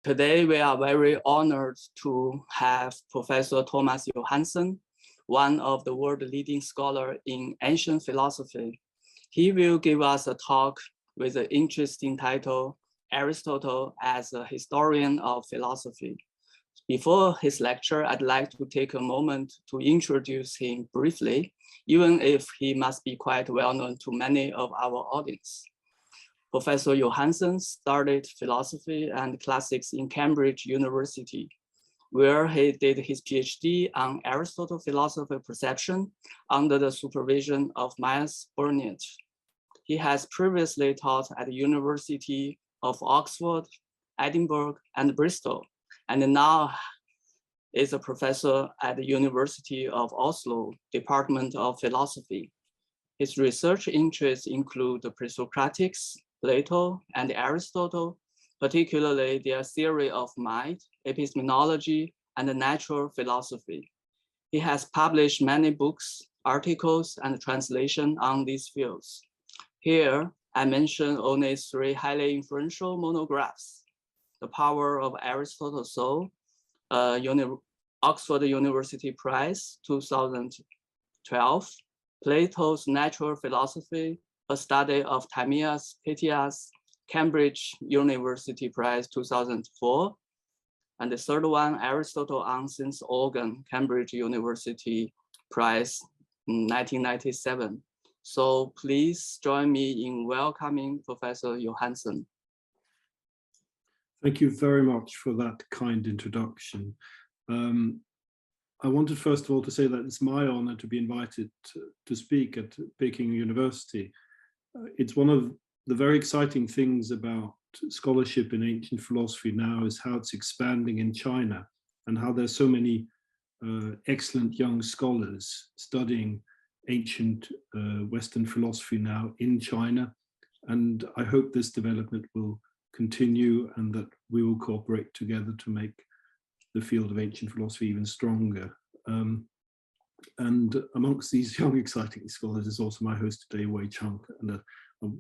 Today, we are very honored to have Professor Thomas Johansen, one of the world leading scholars in ancient philosophy. He will give us a talk with the interesting title, Aristotle as a Historian of Philosophy. Before his lecture, I'd like to take a moment to introduce him briefly, even if he must be quite well known to many of our audience. Professor Johansen studied philosophy and classics in Cambridge University, where he did his PhD on Aristotle philosophy perception under the supervision of Miles Burnett. He has previously taught at the University of Oxford, Edinburgh, and Bristol, and now is a professor at the University of Oslo, Department of Philosophy. His research interests include the pre-Socratics, Plato, and Aristotle, particularly their theory of mind, epistemology, and natural philosophy. He has published many books, articles, and translations on these fields. Here, I mention only three highly influential monographs: The Power of Aristotle's Soul, Oxford University Prize, 2012, Plato's Natural Philosophy, A Study of Timaeus Critias, Cambridge University Prize, 2004, and the third one, Aristotle on Sense Organ, Cambridge University Prize, 1997. So please join me in welcoming Professor Johansen. Thank you very much for that kind introduction. I wanted first of all to say that it's my honor to be invited to speak at Peking University. It's one of the very exciting things about scholarship in ancient philosophy now is how it's expanding in China and how there's so many excellent young scholars studying ancient Western philosophy now in China. And I hope this development will continue and that we will cooperate together to make the field of ancient philosophy even stronger. And amongst these young, exciting scholars is also my host today, Wei Chung, and I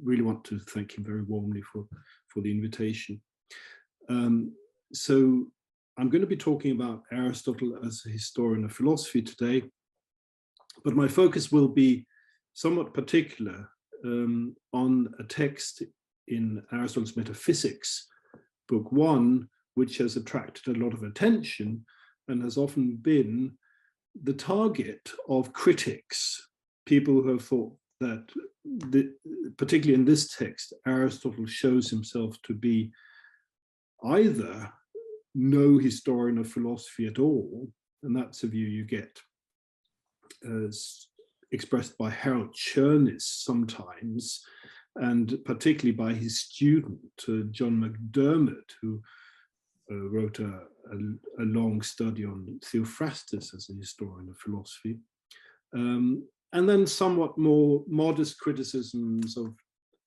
really want to thank him very warmly for the invitation. So I'm going to be talking about Aristotle as a historian of philosophy today, but my focus will be somewhat particular on a text in Aristotle's Metaphysics, Book 1, which has attracted a lot of attention and has often been the target of critics, people who have thought that, particularly in this text, Aristotle shows himself to be either no historian of philosophy at all, and that's a view you get as expressed by Harold Chernis sometimes, and particularly by his student, John McDermott, who wrote a long study on Theophrastus as a historian of philosophy. And then somewhat more modest criticisms of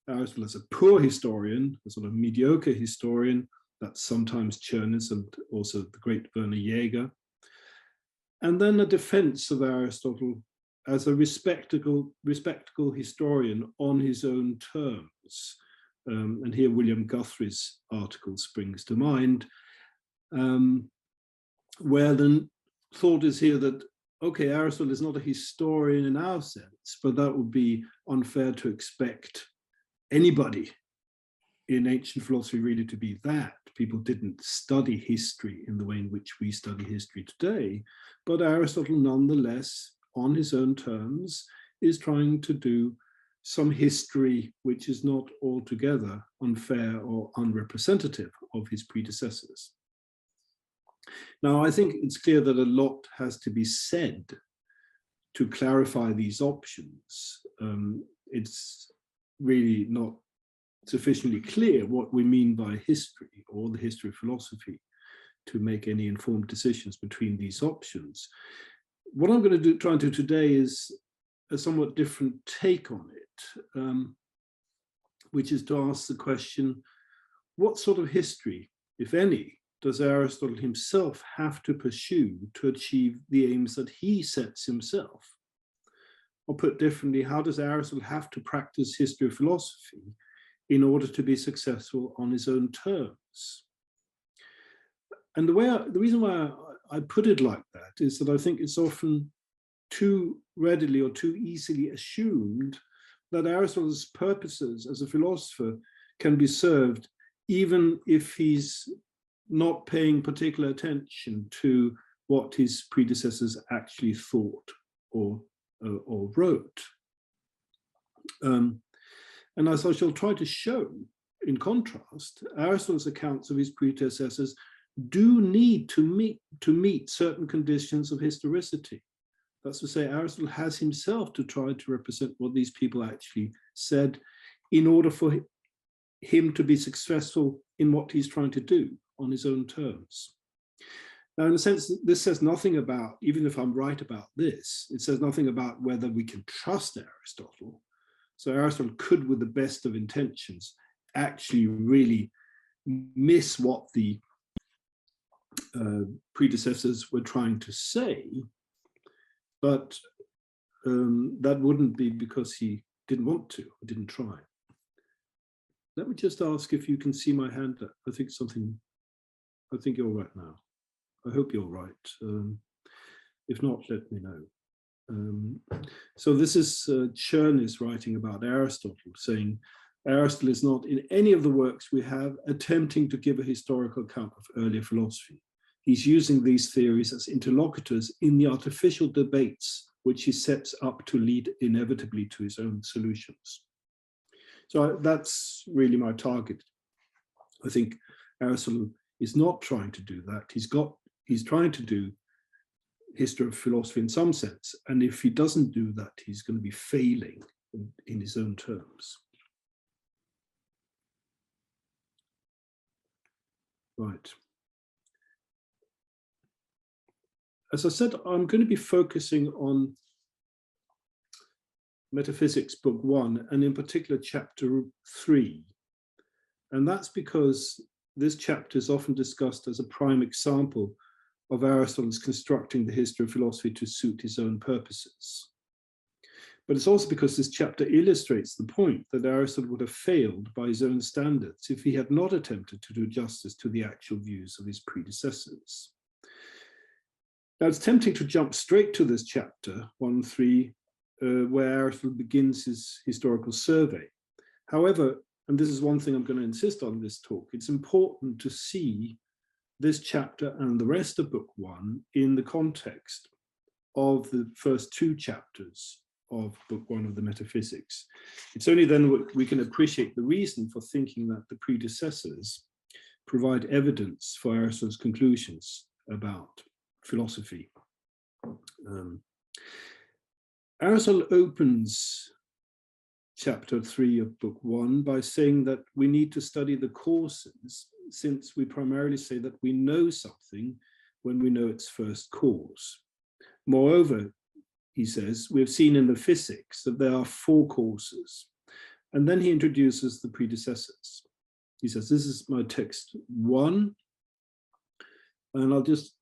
Aristotle as a poor historian, a sort of mediocre historian. That's sometimes Chernis and also the great Werner Jaeger. And then a defense of Aristotle as a respectable historian on his own terms. And here William Guthrie's article springs to mind, where the thought is here that, okay, Aristotle is not a historian in our sense, but that would be unfair to expect anybody in ancient philosophy really to be that. People didn't study history in the way in which we study history today, but Aristotle nonetheless, on his own terms, is trying to do some history which is not altogether unfair or unrepresentative of his predecessors. Now, I think it's clear that a lot has to be said to clarify these options. It's really not sufficiently clear what we mean by history or the history of philosophy to make any informed decisions between these options. What I'm going to try and do today is a somewhat different take on it, which is to ask the question, what sort of history, if any, does Aristotle himself have to pursue to achieve the aims that he sets himself? Or put differently, how does Aristotle have to practice history of philosophy in order to be successful on his own terms? And the reason why I put it like that is that I think it's often too readily or too easily assumed that Aristotle's purposes as a philosopher can be served even if he's not paying particular attention to what his predecessors actually thought or wrote. And as I shall try to show, in contrast, Aristotle's accounts of his predecessors do need to meet certain conditions of historicity. That's to say, Aristotle has himself to try to represent what these people actually said in order for him to be successful in what he's trying to do on his own terms. Now, in a sense, this says nothing about, even if I'm right about this, it says nothing about whether we can trust Aristotle. So Aristotle could, with the best of intentions, actually really miss what the predecessors were trying to say, but that wouldn't be because he didn't want to or didn't try. Let me just ask if you can see my hand up. I think you're right now. I hope you're right. If not, let me know. So this is Chern is writing about Aristotle, saying Aristotle is not in any of the works we have attempting to give a historical account of earlier philosophy. He's using these theories as interlocutors in the artificial debates which he sets up to lead inevitably to his own solutions. So that's really my target. I think Aristotle is not trying to do that. He's trying to do history of philosophy in some sense. And if he doesn't do that, he's going to be failing in his own terms. Right. As I said, I'm going to be focusing on Metaphysics, Book 1, and in particular, Chapter 3. And that's because this chapter is often discussed as a prime example of Aristotle's constructing the history of philosophy to suit his own purposes. But it's also because this chapter illustrates the point that Aristotle would have failed by his own standards if he had not attempted to do justice to the actual views of his predecessors. Now, it's tempting to jump straight to this chapter, 1.3, where Aristotle begins his historical survey. However, and this is one thing I'm going to insist on in this talk, it's important to see this chapter and the rest of Book 1 in the context of the first two chapters of Book 1 of the Metaphysics. It's only then we can appreciate the reason for thinking that the predecessors provide evidence for Aristotle's conclusions about philosophy. Aristotle opens chapter 3 of Book 1 by saying that we need to study the causes, since we primarily say that we know something when we know its first cause. Moreover, he says, we have seen in the physics that there are 4 causes. And then he introduces the predecessors. He says, this is my text 1. And I'll just,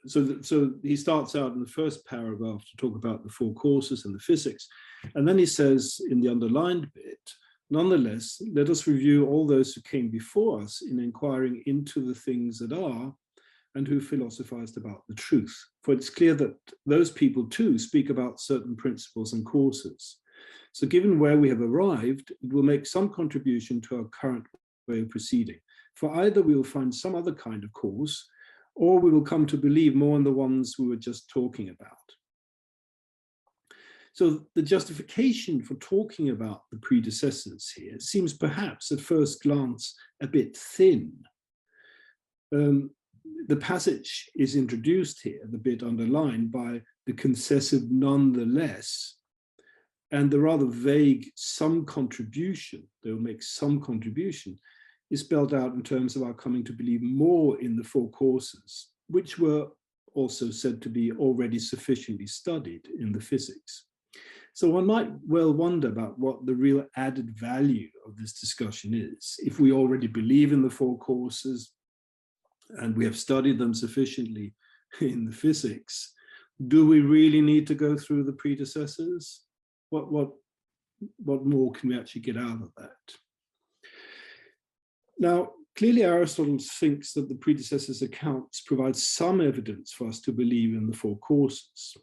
so he starts out in the first paragraph to talk about the 4 causes and the physics. And then he says in the underlined bit, nonetheless, let us review all those who came before us in inquiring into the things that are and who philosophized about the truth. For it's clear that those people too speak about certain principles and causes. So given where we have arrived, it will make some contribution to our current way of proceeding. For either we will find some other kind of cause, or we will come to believe more in the ones we were just talking about. So the justification for talking about the predecessors here seems perhaps at first glance a bit thin. The passage is introduced here, the bit underlined, by the concessive nonetheless, and the rather vague some contribution, they will make some contribution, is spelled out in terms of our coming to believe more in the 4 causes, which were also said to be already sufficiently studied in the physics. So one might well wonder about what the real added value of this discussion is. If we already believe in the 4 causes and we have studied them sufficiently in the physics, do we really need to go through the predecessors? What more can we actually get out of that? Now, Clearly, Aristotle thinks that the predecessors' accounts provide some evidence for us to believe in the four courses.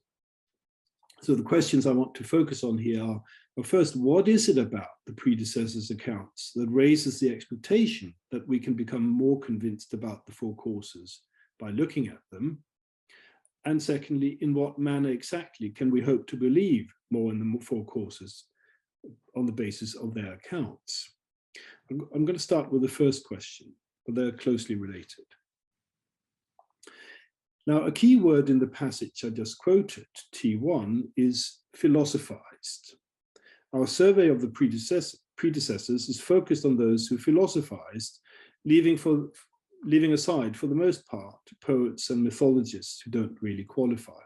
So the questions I want to focus on here are, well, first, what is it about the predecessors' accounts that raises the expectation that we can become more convinced about the four courses by looking at them? And secondly, in what manner exactly can we hope to believe more in the four courses on the basis of their accounts? I'm going to start with the first question, but they're closely related. Now, a key word in the passage I just quoted, T1, is philosophized. Our survey of the predecessors is focused on those who philosophized, leaving aside, for the most part, poets and mythologists who don't really qualify.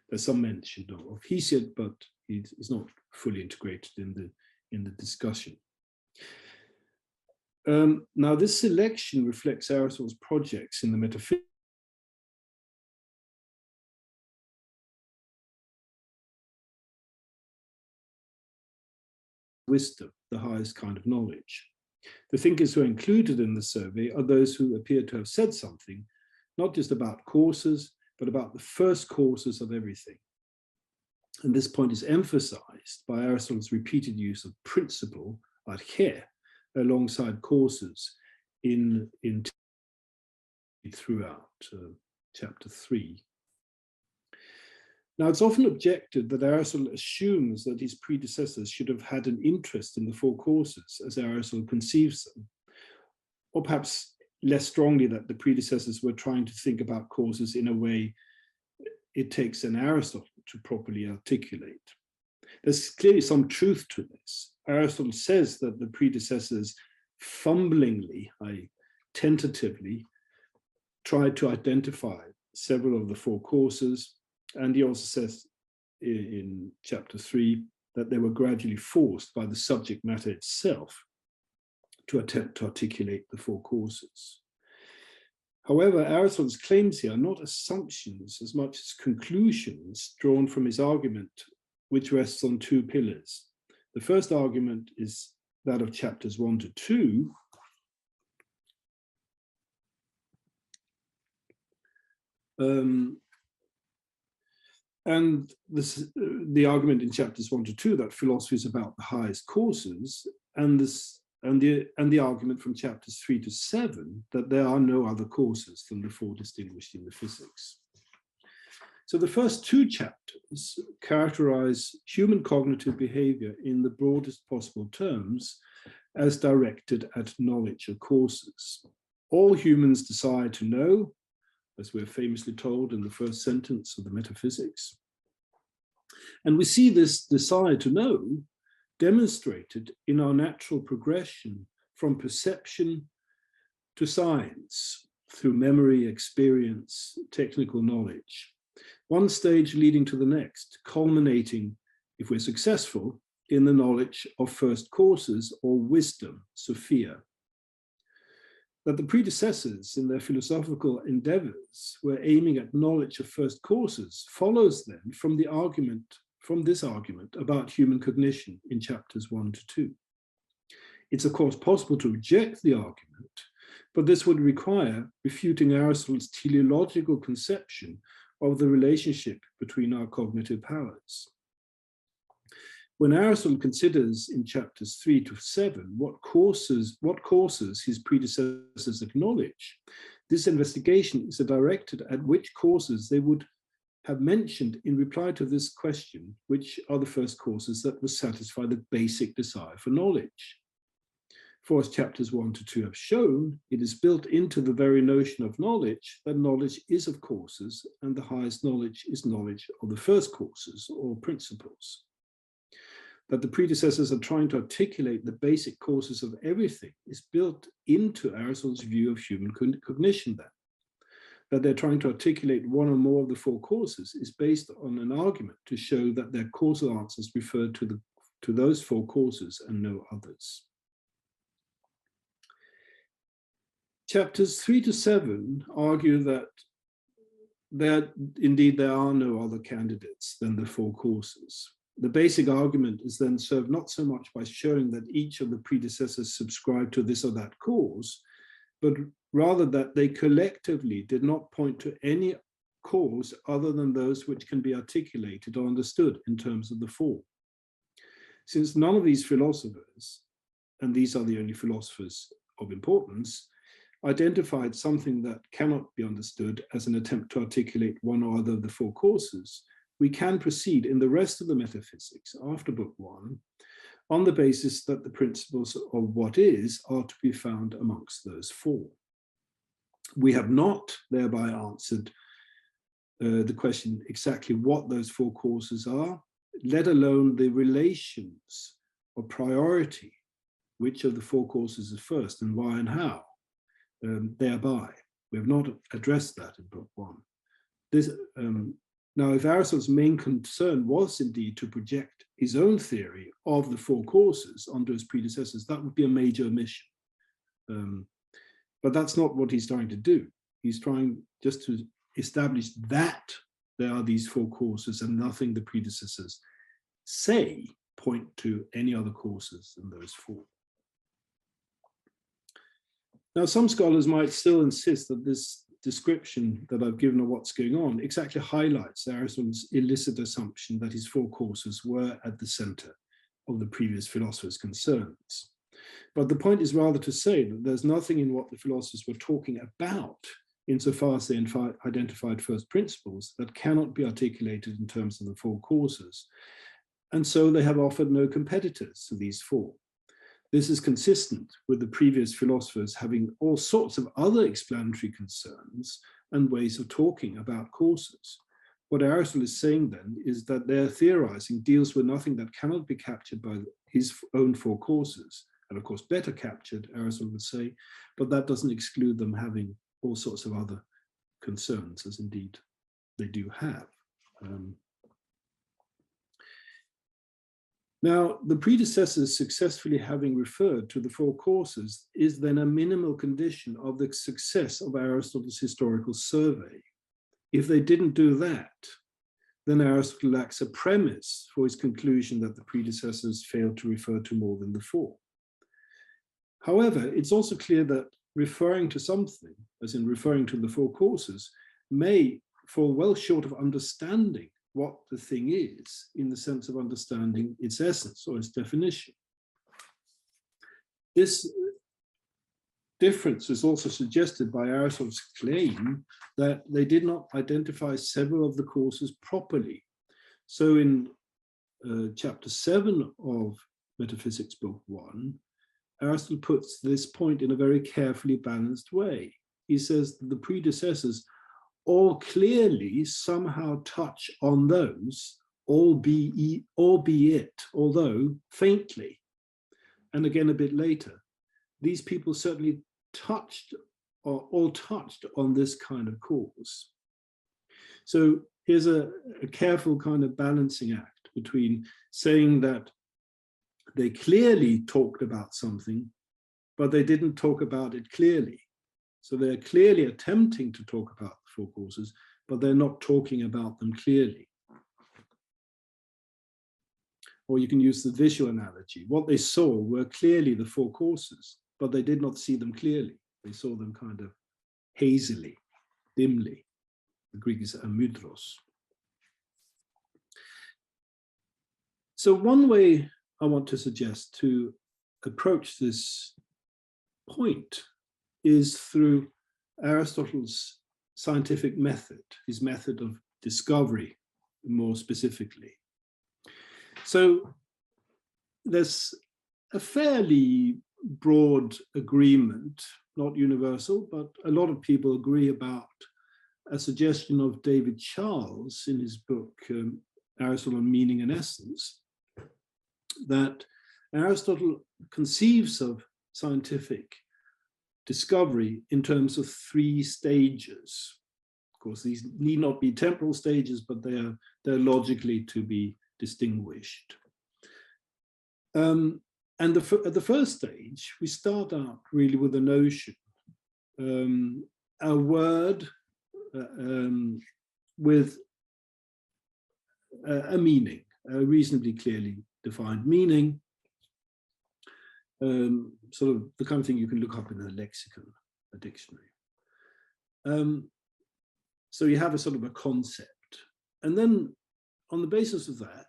There's some mention of Hesiod, but he's not fully integrated in the discussion. Now, this selection reflects Aristotle's projects in the metaphysics wisdom, the highest kind of knowledge. The thinkers who are included in the survey are those who appear to have said something, not just about courses, but about the first courses of everything. And this point is emphasized by Aristotle's repeated use of principle, arche, alongside courses throughout chapter 3. Now, it's often objected that Aristotle assumes that his predecessors should have had an interest in the four courses as Aristotle conceives them, or perhaps less strongly that the predecessors were trying to think about courses in a way it takes an Aristotle to properly articulate. There's clearly some truth to this. Aristotle says that the predecessors fumblingly, tentatively, tried to identify several of the four courses. And he also says in chapter 3 that they were gradually forced by the subject matter itself to attempt to articulate the four courses. However, Aristotle's claims here are not assumptions as much as conclusions drawn from his argument, which rests on two pillars. The first argument is that of chapters 1 to 2, and the argument in chapters 1 to 2 that philosophy is about the highest courses, and the argument from chapters 3 to 7 that there are no other courses than the four distinguished in the physics. So the first two chapters characterize human cognitive behavior in the broadest possible terms as directed at knowledge of courses. All humans desire to know, as we're famously told in the first sentence of the Metaphysics. And we see this desire to know demonstrated in our natural progression from perception to science through memory, experience, technical knowledge. One stage leading to the next, culminating, if we're successful, in the knowledge of first courses or wisdom, Sophia. That the predecessors in their philosophical endeavors were aiming at knowledge of first courses follows then from this argument about human cognition in chapters 1 to 2. It's of course possible to reject the argument, but this would require refuting Aristotle's teleological conception of the relationship between our cognitive powers. When Aristotle considers in chapters 3 to 7 what courses his predecessors acknowledge, this investigation is directed at which courses they would have mentioned in reply to this question, which are the first courses that would satisfy the basic desire for knowledge. For as chapters 1 to 2 have shown, it is built into the very notion of knowledge that knowledge is of courses, and the highest knowledge is knowledge of the first courses or principles. That the predecessors are trying to articulate the basic courses of everything is built into Aristotle's view of human cognition then. That they're trying to articulate one or more of the four courses is based on an argument to show that their causal answers refer to those four courses and no others. Chapters 3 to 7 argue that there are no other candidates than the four courses. The basic argument is then served not so much by showing that each of the predecessors subscribed to this or that cause, but rather that they collectively did not point to any cause other than those which can be articulated or understood in terms of the four. Since none of these philosophers, and these are the only philosophers of importance, identified something that cannot be understood as an attempt to articulate one or other of the four causes, we can proceed in the rest of the metaphysics after book one on the basis that the principles of what is are to be found amongst those four. We have not thereby answered the question exactly what those four causes are, let alone the relations of priority, which of the four causes is first and why and how, thereby. We have not addressed that in book one. Now, if Aristotle's main concern was indeed to project his own theory of the four causes onto his predecessors, that would be a major omission. But that's not what he's trying to do. He's trying just to establish that there are these four causes and nothing the predecessors say point to any other causes than those four. Now, some scholars might still insist that this description that I've given of what's going on exactly highlights Aristotle's illicit assumption that his four causes were at the center of the previous philosophers' concerns. But the point is rather to say that there's nothing in what the philosophers were talking about insofar as they identified first principles that cannot be articulated in terms of the four causes. And so they have offered no competitors to these four. This is consistent with the previous philosophers having all sorts of other explanatory concerns and ways of talking about causes. What Aristotle is saying then is that their theorizing deals with nothing that cannot be captured by his own four causes, and of course better captured, Aristotle would say, but that doesn't exclude them having all sorts of other concerns, as indeed they do have. Now, the predecessors successfully having referred to the four causes is then a minimal condition of the success of Aristotle's historical survey. If they didn't do that, then Aristotle lacks a premise for his conclusion that the predecessors failed to refer to more than the four. However, it's also clear that referring to something, as in referring to the four causes, may fall well short of understanding what the thing is in the sense of understanding its essence or its definition. This difference is also suggested by Aristotle's claim that they did not identify several of the causes properly. So in chapter 7 of Metaphysics Book 1, Aristotle puts this point in a very carefully balanced way. He says that the predecessors all clearly somehow touch on those, albeit, although faintly. And again, a bit later, these people certainly touched on this kind of cause. So here's a careful kind of balancing act between saying that they clearly talked about something, but they didn't talk about it clearly. So they're clearly attempting to talk about the four causes, but they're not talking about them clearly. Or you can use the visual analogy. What they saw were clearly the four causes, but they did not see them clearly. They saw them kind of hazily, dimly. The Greek is amydros. So one way I want to suggest to approach this point is through Aristotle's scientific method, his method of discovery, more specifically. So there's a fairly broad agreement, not universal, but a lot of people agree about a suggestion of David Charles in his book, Aristotle on Meaning and Essence, that Aristotle conceives of scientific discovery in terms of three stages. Of course, these need not be temporal stages, but they're logically to be distinguished. And at the first stage, we start out really with a notion, a word with a meaning, a reasonably clearly defined meaning, sort of the kind of thing you can look up in a lexicon. a dictionary. So you have a sort of a concept, and then on the basis of that,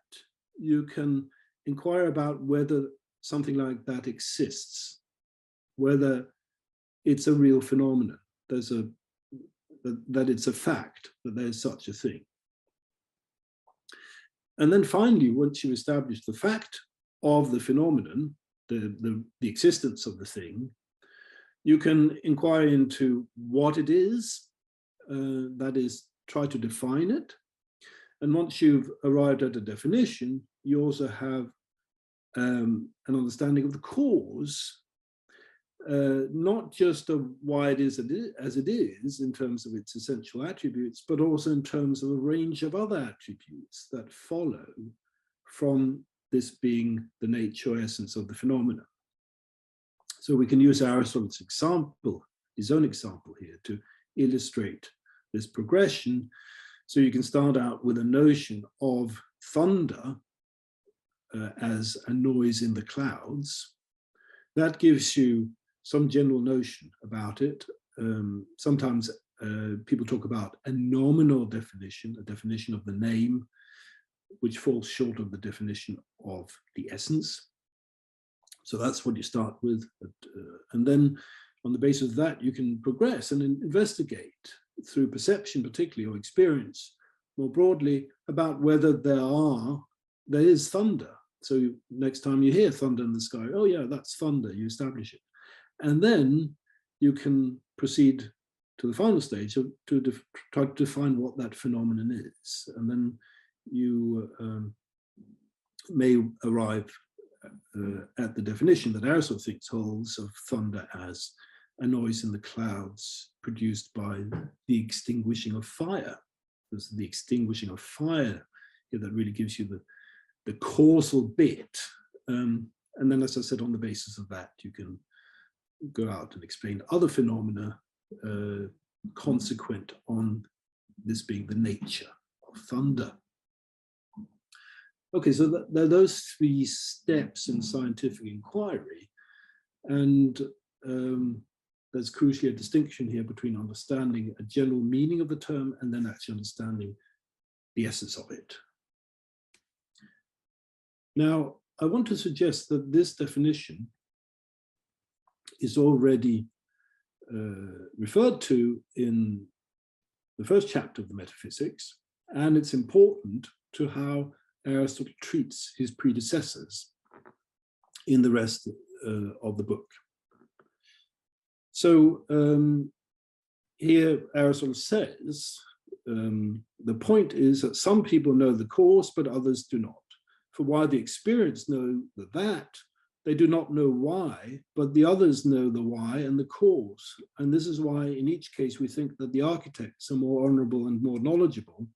you can inquire about whether something like that exists, whether it's a real phenomenon, that it's a fact that there's such a thing. And then finally, once you establish the fact of the phenomenon, the existence of the thing, you can inquire into what it is, that is, try to define it. And once you've arrived at a definition, you also have an understanding of the cause, not just of why it is as it is in terms of its essential attributes, but also in terms of a range of other attributes that follow from this being the nature or essence of the phenomenon. So we can use Aristotle's example, his own example here, to illustrate this progression. So you can start out with a notion of thunder as a noise in the clouds. That gives you some general notion about it. Sometimes people talk about a nominal definition, a definition of the name, which falls short of the definition of the essence. So that's what you start with. And then on the basis of that, you can progress and investigate through perception, particularly, or experience more broadly about whether there is thunder. So next time you hear thunder in the sky, oh yeah, that's thunder, you establish it. And then you can proceed to the final stage of try to define what that phenomenon is. And then you may arrive at the definition that Aristotle thinks holds of thunder as a noise in the clouds produced by the extinguishing of fire. There's the extinguishing of fire here that really gives you the causal bit. And then, as I said, on the basis of that, you can go out and explain other phenomena consequent on this being the nature of thunder. Okay, so there are those three steps in scientific inquiry. And there's crucially a distinction here between understanding a general meaning of the term and then actually understanding the essence of it. Now, I want to suggest that this definition is already referred to in the first chapter of the Metaphysics, and it's important to how Aristotle treats his predecessors in the rest of the book. So here Aristotle says, the point is that some people know the cause, but others do not. For while the experienced know that, they do not know why, but the others know the why and the cause. And this is why in each case we think that the architects are more honorable and more knowledgeable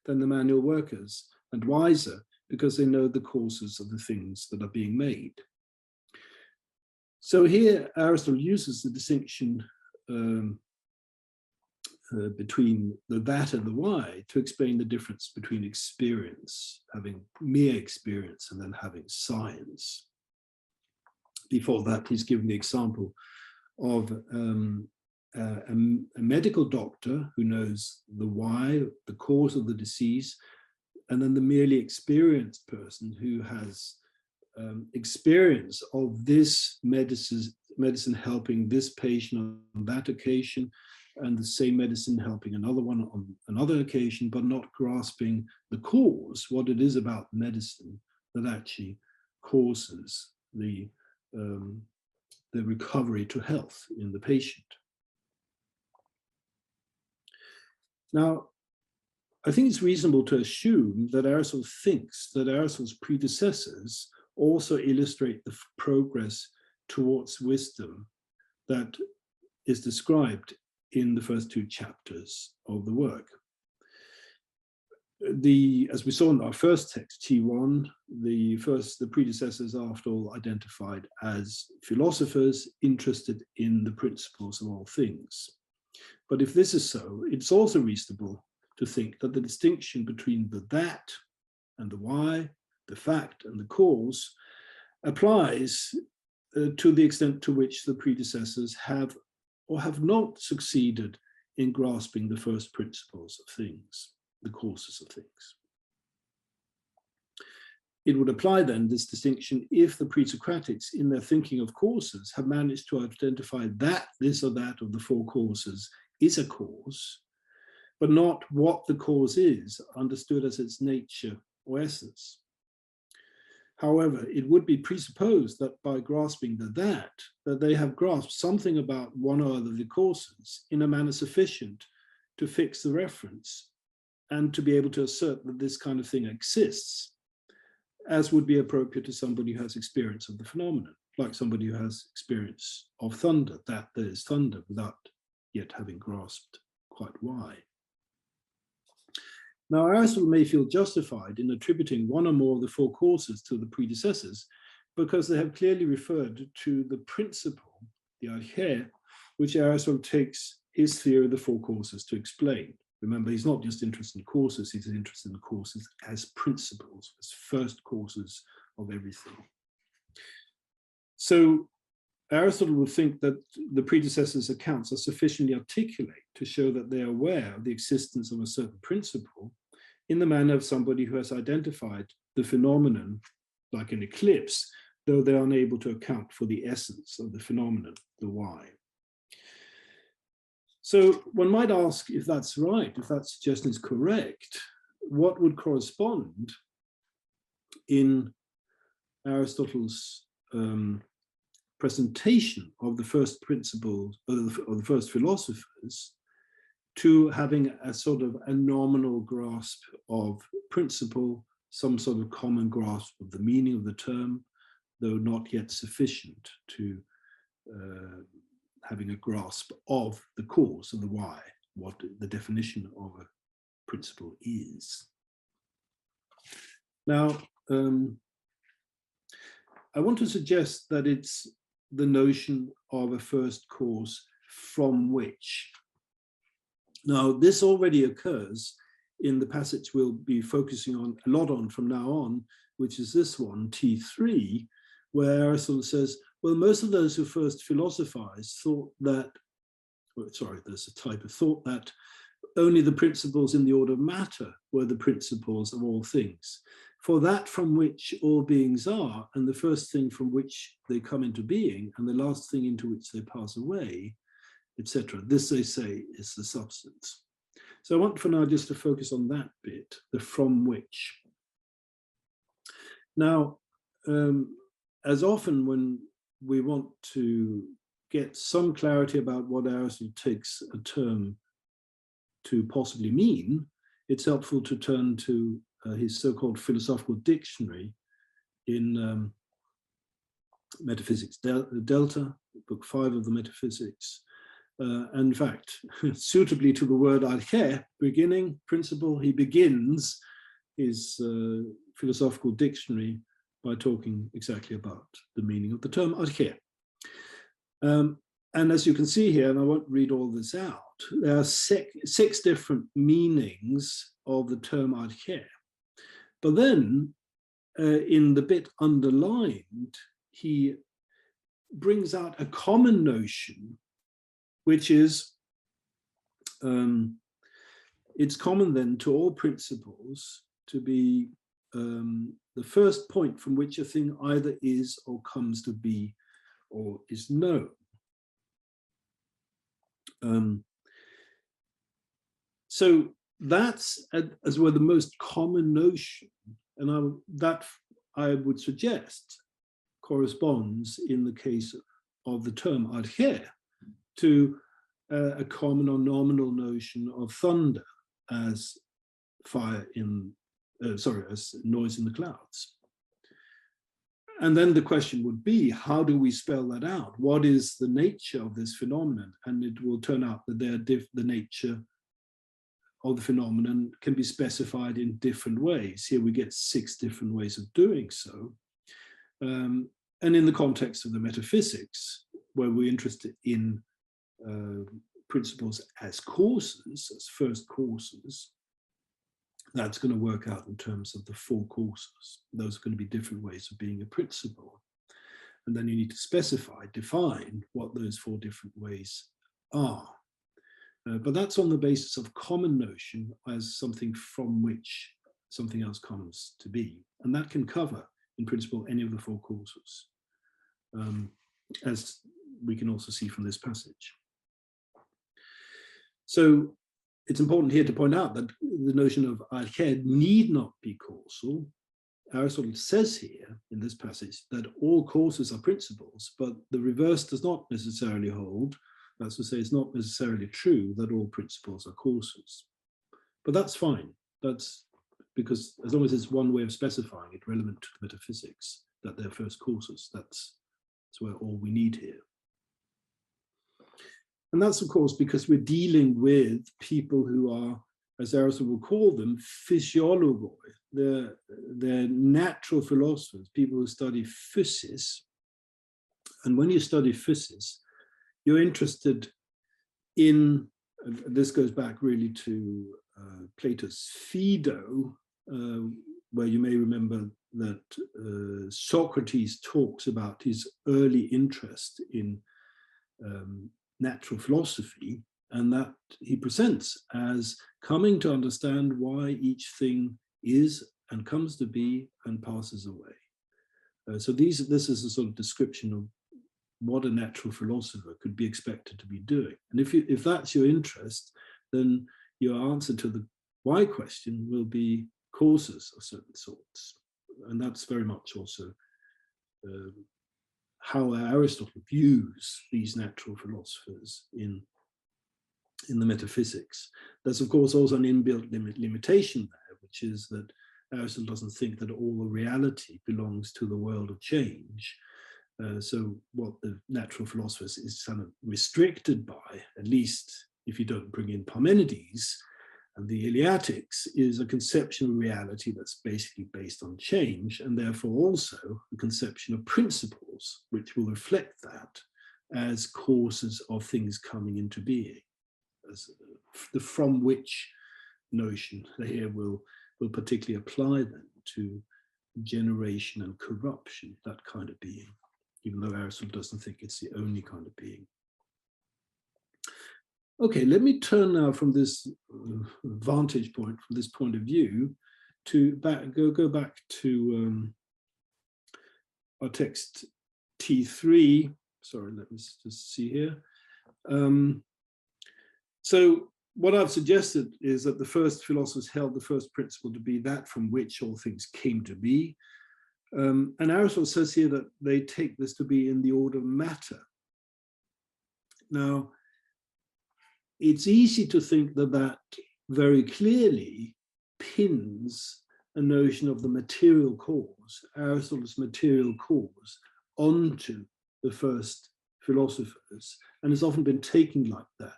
than the manual workers, and wiser, because they know the causes of the things that are being made. So here Aristotle uses the distinction between the that and the why to explain the difference between experience, having mere experience, and then having science. Before that, he's given the example of a medical doctor who knows the why, the cause of the disease, and then the merely experienced person who has experience of this medicine helping this patient on that occasion, and the same medicine helping another one on another occasion, but not grasping the cause, what it is about medicine that actually causes the recovery to health in the patient. Now, I think it's reasonable to assume that Aristotle thinks that Aristotle's predecessors also illustrate the progress towards wisdom that is described in the first two chapters of the work. As we saw in our first text, T1, the predecessors are after all identified as philosophers interested in the principles of all things. But if this is so, it's also reasonable to think that the distinction between the that and the why, the fact and the cause, applies to the extent to which the predecessors have or have not succeeded in grasping the first principles of things, the causes of things. It would apply then, this distinction, if the pre-Socratics in their thinking of causes have managed to identify that this or that of the four causes is a cause, but not what the cause is, understood as its nature or essence. However, it would be presupposed that by grasping that they have grasped something about one or other of the causes in a manner sufficient to fix the reference and to be able to assert that this kind of thing exists, as would be appropriate to somebody who has experience of the phenomenon, like somebody who has experience of thunder, that there is thunder, without yet having grasped quite why. Now, Aristotle may feel justified in attributing one or more of the four causes to the predecessors because they have clearly referred to the principle, the arché, which Aristotle takes his theory of the four causes to explain. Remember, he's not just interested in causes, he's interested in causes as principles, as first causes of everything. So Aristotle would think that the predecessors' accounts are sufficiently articulate to show that they are aware of the existence of a certain principle in the manner of somebody who has identified the phenomenon like an eclipse, though they are unable to account for the essence of the phenomenon, the why. So one might ask if that's right, if that suggestion is correct, what would correspond in Aristotle's presentation of the first principles, of the first philosophers, to having a sort of a nominal grasp of principle, some sort of common grasp of the meaning of the term, though not yet sufficient to having a grasp of the cause of the why, what the definition of a principle is. Now, I want to suggest that it's the notion of a first cause from which. Now, this already occurs in the passage we'll be focusing on a lot on from now on, which is this one, T3, where Aristotle says, well, most of those who first philosophized thought that, there's a type of thought that only the principles in the order of matter were the principles of all things. For that from which all beings are, and the first thing from which they come into being, and the last thing into which they pass away, etc. This, they say, is the substance. So I want for now just to focus on that bit, the from which. Now, as often when we want to get some clarity about what Aristotle takes a term to possibly mean, it's helpful to turn to his so-called philosophical dictionary in Metaphysics Delta, book 5 of the Metaphysics. In fact, suitably to the word arché, beginning, principle, he begins his philosophical dictionary by talking exactly about the meaning of the term arché. And as you can see here, and I won't read all this out, there are six different meanings of the term arché. But then, in the bit underlined, he brings out a common notion, which is, it's common then to all principles to be the first point from which a thing either is or comes to be or is known. So that's as well the most common notion, and that I would suggest corresponds in the case of the term arché to a common or nominal notion of thunder as fire in, as noise in the clouds. And then the question would be, how do we spell that out? What is the nature of this phenomenon? And it will turn out that the nature of the phenomenon can be specified in different ways. Here we get 6 different ways of doing so. And in the context of the metaphysics, where we're interested in principles as causes, as first causes, that's going to work out in terms of the 4 causes. Those are going to be different ways of being a principle. And then you need to specify, define what those 4 different ways are. But that's on the basis of common notion as something from which something else comes to be. And that can cover, in principle, any of the four causes, as we can also see from this passage. So it's important here to point out that the notion of arche need not be causal. Aristotle says here in this passage that all causes are principles, but the reverse does not necessarily hold. That's to say, it's not necessarily true that all principles are causes. But that's fine. That's because as long as it's one way of specifying it relevant to the metaphysics, that they're first causes, that's where all we need here. And that's, of course, because we're dealing with people who are, as Aristotle will call them, physiologoi. They're natural philosophers, people who study physis. And when you study physis, you're interested in, this goes back really to Plato's Phaedo, where you may remember that Socrates talks about his early interest in natural philosophy, and that he presents as coming to understand why each thing is and comes to be and passes away. So this is a sort of description of what a natural philosopher could be expected to be doing. And if that's your interest, then your answer to the why question will be causes of certain sorts. And that's very much also how Aristotle views these natural philosophers in the metaphysics. There's, of course, also an inbuilt limitation there, which is that Aristotle doesn't think that all reality belongs to the world of change. So what the natural philosophers is kind of restricted by, at least if you don't bring in Parmenides and the Eleatics, is a conception of reality that's basically based on change, and therefore also a conception of principles which will reflect that as causes of things coming into being. As the from which notion here will particularly apply then to generation and corruption, that kind of being, even though Aristotle doesn't think it's the only kind of being. Okay, let me turn now from this vantage point, from this point of view, to go back to our text T3. Sorry, let me just see here. So what I've suggested is that the first philosophers held the first principle to be that from which all things came to be. And Aristotle says here that they take this to be in the order of matter. Now, it's easy to think that that very clearly pins a notion of the material cause, Aristotle's material cause, onto the first philosophers, and has often been taken like that,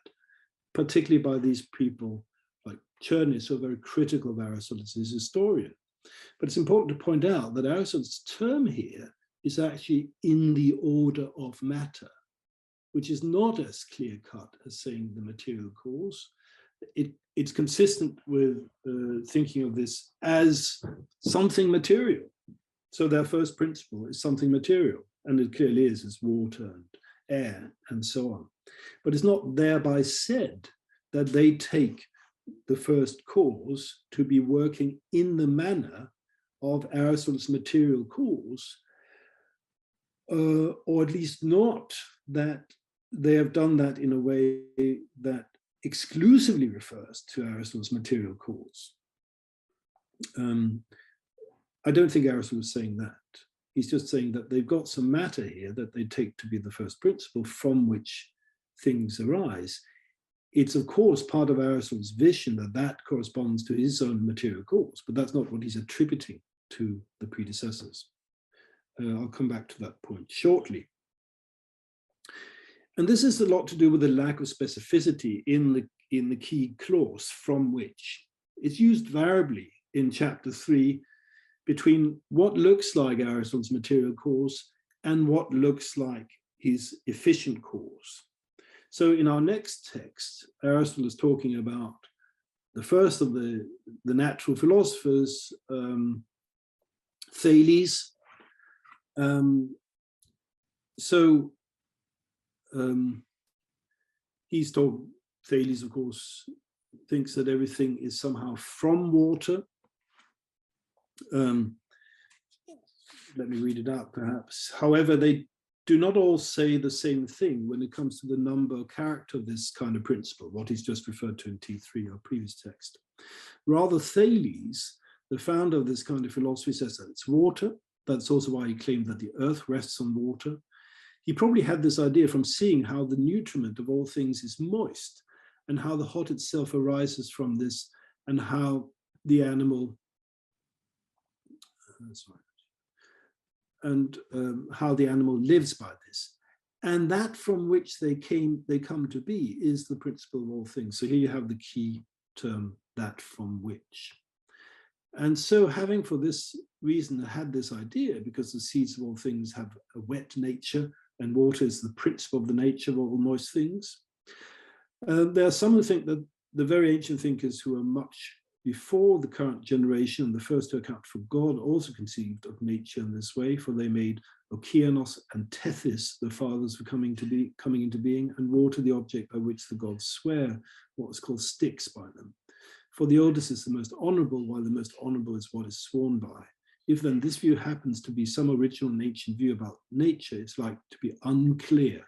particularly by these people like Chernys, who are very critical of Aristotle as his historian. But it's important to point out that Aristotle's term here is actually in the order of matter, which is not as clear-cut as saying the material cause. It's consistent with thinking of this as something material. So their first principle is something material, and it clearly is, as water and air and so on. But it's not thereby said that they take the first cause to be working in the manner of Aristotle's material cause, or at least not that they have done that in a way that exclusively refers to Aristotle's material cause. I don't think Aristotle is saying that. He's just saying that they've got some matter here that they take to be the first principle from which things arise. It's, of course, part of Aristotle's vision that that corresponds to his own material cause, but that's not what he's attributing to the predecessors. I'll come back to that point shortly. And this is a lot to do with the lack of specificity in the key clause from which. It's used variably in chapter 3 between what looks like Aristotle's material cause and what looks like his efficient cause. So in our next text, Aristotle is talking about the first of the natural philosophers, Thales. he's told, Thales, of course, thinks that everything is somehow from water. Let me read it out, perhaps. However, they do not all say the same thing when it comes to the number or character of this kind of principle, what he's just referred to in T3, our previous text. Rather, Thales, the founder of this kind of philosophy, says that it's water. That's also why he claimed that the earth rests on water. He probably had this idea from seeing how the nutriment of all things is moist, and how the hot itself arises from this, and how the animal, how the animal lives by this. And that from which they come to be is the principle of all things. So here you have the key term, that from which. And so having for this reason had this idea, because the seeds of all things have a wet nature, and water is the principle of the nature of all moist things. There are some who think that the very ancient thinkers who are much before the current generation and the first to account for God also conceived of nature in this way, for they made Okeanos and Tethys the fathers for coming into being, and water the object by which the gods swear, what is called Styx by them. For the oldest is the most honorable, while the most honorable is what is sworn by. If then this view happens to be some original and ancient view about nature, it's like to be unclear.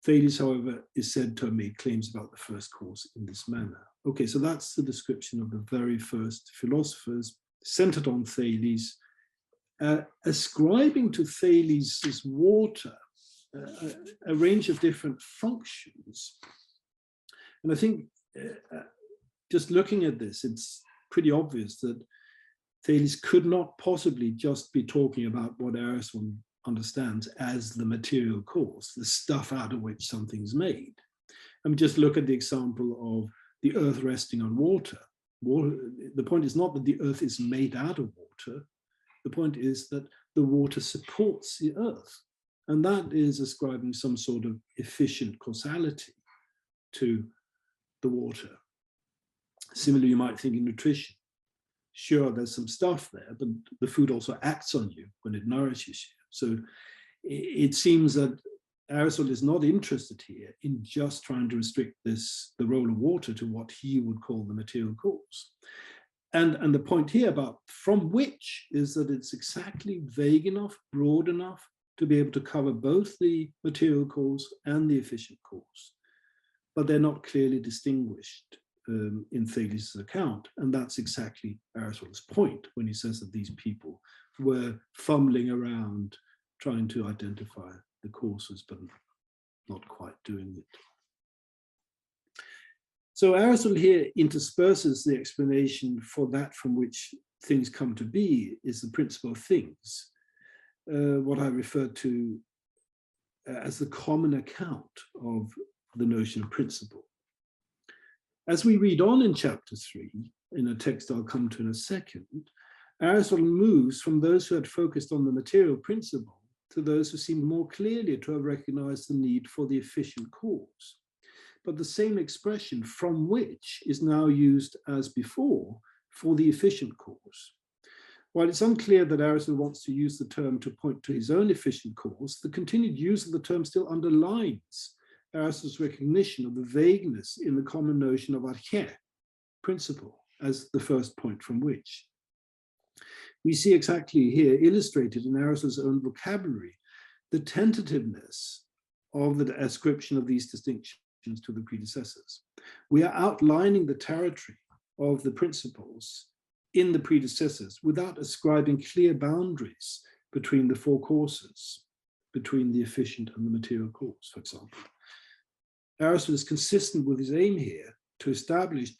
Thales, however, is said to have made claims about the first cause in this manner. Okay, so that's the description of the very first philosophers, centered on Thales, ascribing to Thales' water a range of different functions. And I think just looking at this, it's pretty obvious that Thales could not possibly just be talking about what Aristotle understands as the material cause, the stuff out of which something's made. I mean, just look at the example of the earth resting on water. The point is not that the earth is made out of water. The point is that the water supports the earth. And that is ascribing some sort of efficient causality to the water. Similarly, you might think in nutrition. Sure, there's some stuff there, but the food also acts on you when it nourishes you. So it seems that Aristotle is not interested here in just trying to restrict the role of water to what he would call the material cause. And the point here about from which is that it's exactly vague enough, broad enough to be able to cover both the material cause and the efficient cause. But they're not clearly distinguished in Thales' account. And that's exactly Aristotle's point when he says that these people were fumbling around trying to identify the causes, but not quite doing it. So Aristotle here intersperses the explanation for that from which things come to be is the principle of things, what I refer to as the common account of the notion of principle. As we read on in chapter 3, in a text I'll come to in a second, Aristotle moves from those who had focused on the material principle to those who seemed more clearly to have recognized the need for the efficient cause. But the same expression from which is now used as before for the efficient cause. While it's unclear that Aristotle wants to use the term to point to his own efficient cause, the continued use of the term still underlines Aristotle's recognition of the vagueness in the common notion of arché, principle, as the first point from which. We see exactly here illustrated in Aristotle's own vocabulary the tentativeness of the ascription of these distinctions to the predecessors. We are outlining the territory of the principles in the predecessors without ascribing clear boundaries between the four causes, between the efficient and the material cause, for example. Aristotle is consistent with his aim here to establish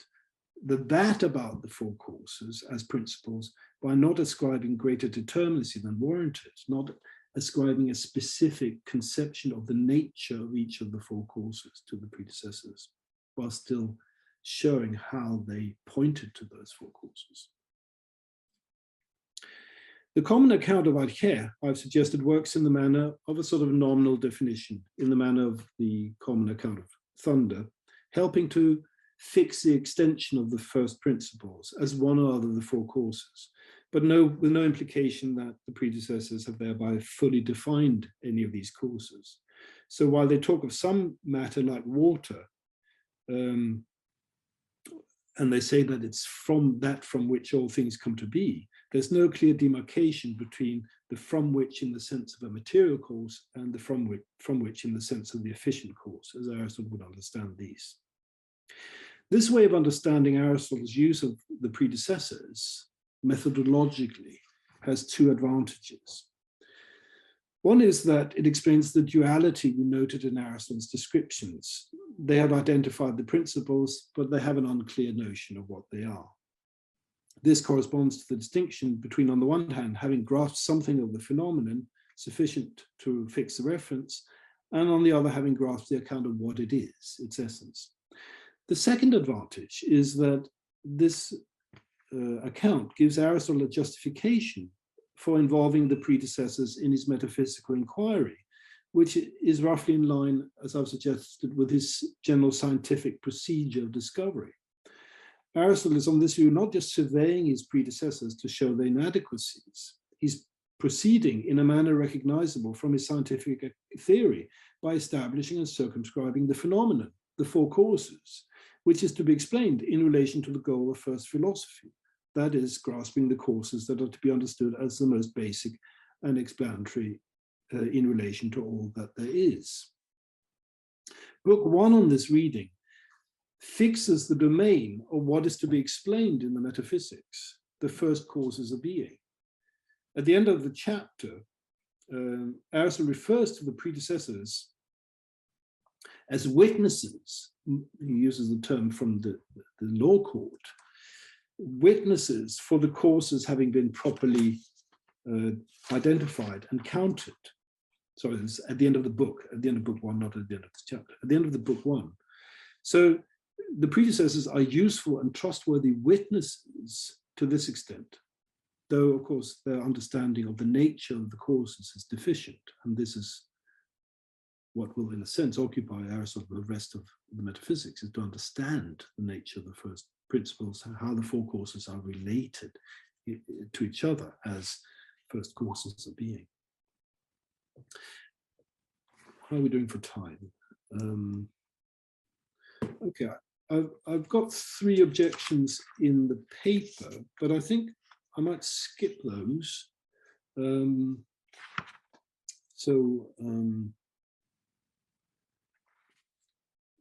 that about the four causes as principles by not ascribing greater determinacy than warranted, not ascribing a specific conception of the nature of each of the four causes to the predecessors, while still showing how they pointed to those four causes. The common account of arché, I've suggested, works in the manner of a sort of nominal definition, in the manner of the common account of thunder, helping to fix the extension of the first principles as one or other of the four causes, but with no implication that the predecessors have thereby fully defined any of these causes. So while they talk of some matter like water, and they say that it's from which all things come to be, there's no clear demarcation between the from which in the sense of a material cause and the from which in the sense of the efficient cause, as Aristotle would understand these. This way of understanding Aristotle's use of the predecessors methodologically has two advantages. One is that it explains the duality we noted in Aristotle's descriptions. They have identified the principles, but they have an unclear notion of what they are. This corresponds to the distinction between, on the one hand, having grasped something of the phenomenon sufficient to fix the reference, and on the other, having grasped the account of what it is, its essence. The second advantage is that this account gives Aristotle a justification for involving the predecessors in his metaphysical inquiry, which is roughly in line, as I've suggested, with his general scientific procedure of discovery. Aristotle is on this view not just surveying his predecessors to show their inadequacies, he's proceeding in a manner recognizable from his scientific theory by establishing and circumscribing the phenomenon, the four causes, which is to be explained in relation to the goal of first philosophy. That is, grasping the causes that are to be understood as the most basic and explanatory in relation to all that there is. Book 1 on this reading fixes the domain of what is to be explained in the metaphysics, the first causes of being. At the end of the chapter, Aristotle refers to the predecessors as witnesses. He uses the term from the law court, witnesses for the causes having been properly identified and counted. Sorry, it's at the end of the book, at the end of book 1, not at the end of the chapter, at the end of the book 1. So the predecessors are useful and trustworthy witnesses to this extent, though of course their understanding of the nature of the causes is deficient, and this is what will in a sense occupy Aristotle the rest of the metaphysics, is to understand the nature of the first principles, how the four causes are related to each other as first causes of being. How are we doing for time? Okay, I've got 3 objections in the paper, but I think I might skip those.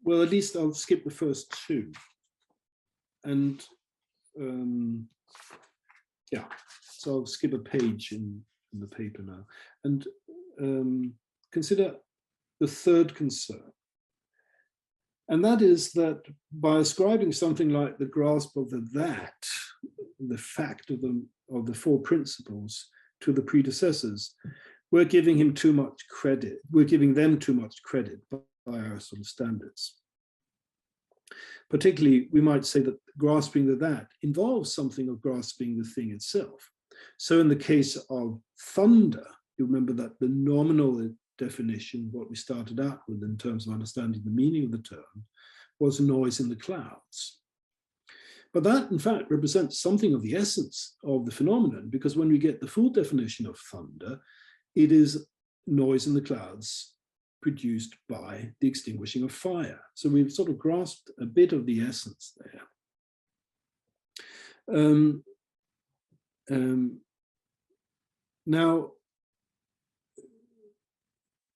Well, at least I'll skip the first 2. And yeah, so I'll skip a page in the paper now. And consider the third concern. And that is that by ascribing something like the grasp of the fact of the four principles to the predecessors, we're giving him too much credit. We're giving them too much credit by Aristotle's standards. Particularly, we might say that grasping that involves something of grasping the thing itself. So in the case of thunder, you remember that the nominal definition, what we started out with in terms of understanding the meaning of the term, was noise in the clouds. But that, in fact, represents something of the essence of the phenomenon, because when we get the full definition of thunder, it is noise in the clouds produced by the extinguishing of fire. So we've sort of grasped a bit of the essence there. Now,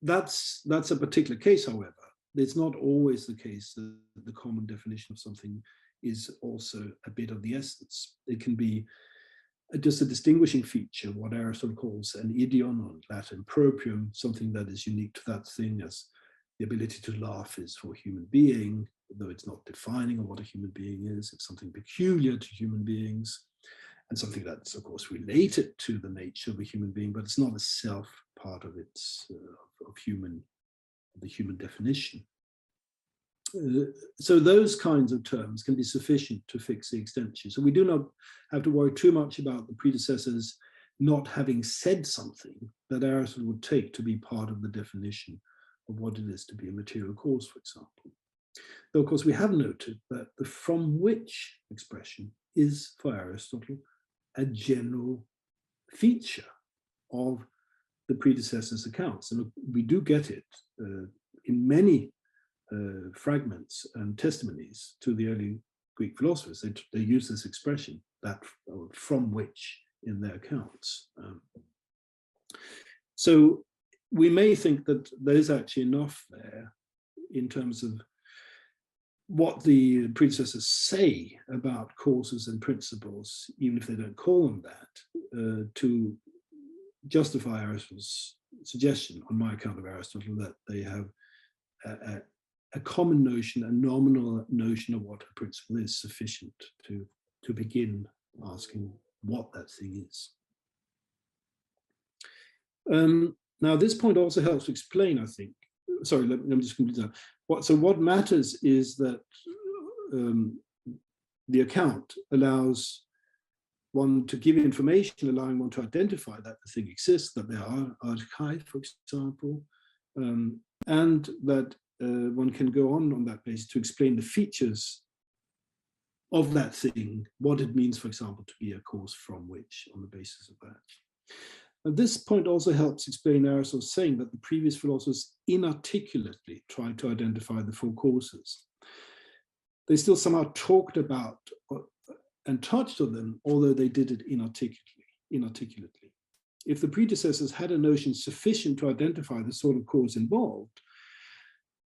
that's a particular case, however. It's not always the case that the common definition of something is also a bit of the essence. It can be just a distinguishing feature, what Aristotle calls an idiom, or Latin proprium, something that is unique to that thing, as the ability to laugh is for a human being, though it's not defining of what a human being is. It's something peculiar to human beings, and something that's, of course, related to the nature of a human being, but it's not a self part of its the human definition. So those kinds of terms can be sufficient to fix the extension. So we do not have to worry too much about the predecessors not having said something that Aristotle would take to be part of the definition of what it is to be a material cause, for example. Though, of course, we have noted that the from which expression is, for Aristotle, a general feature of the predecessors' accounts. And we do get it in many fragments and testimonies to the early Greek philosophers, they use this expression, that from which, in their accounts. So we may think that there's actually enough there in terms of what the predecessors say about causes and principles, even if they don't call them that, to justify Aristotle's suggestion, on my account of Aristotle, that they have a common notion, a nominal notion of what a principle is, sufficient to begin asking what that thing is. Now, this point also helps to explain, I think. Sorry, let me just complete that. So what matters is that the account allows one to give information, allowing one to identify that the thing exists, that there are archive, for example, and that one can go on that basis to explain the features of that thing, what it means, for example, to be a cause from which, on the basis of that. And this point also helps explain Aristotle's saying that the previous philosophers inarticulately tried to identify the four causes. They still somehow talked about and touched on them, although they did it inarticulately. If the predecessors had a notion sufficient to identify the sort of cause involved,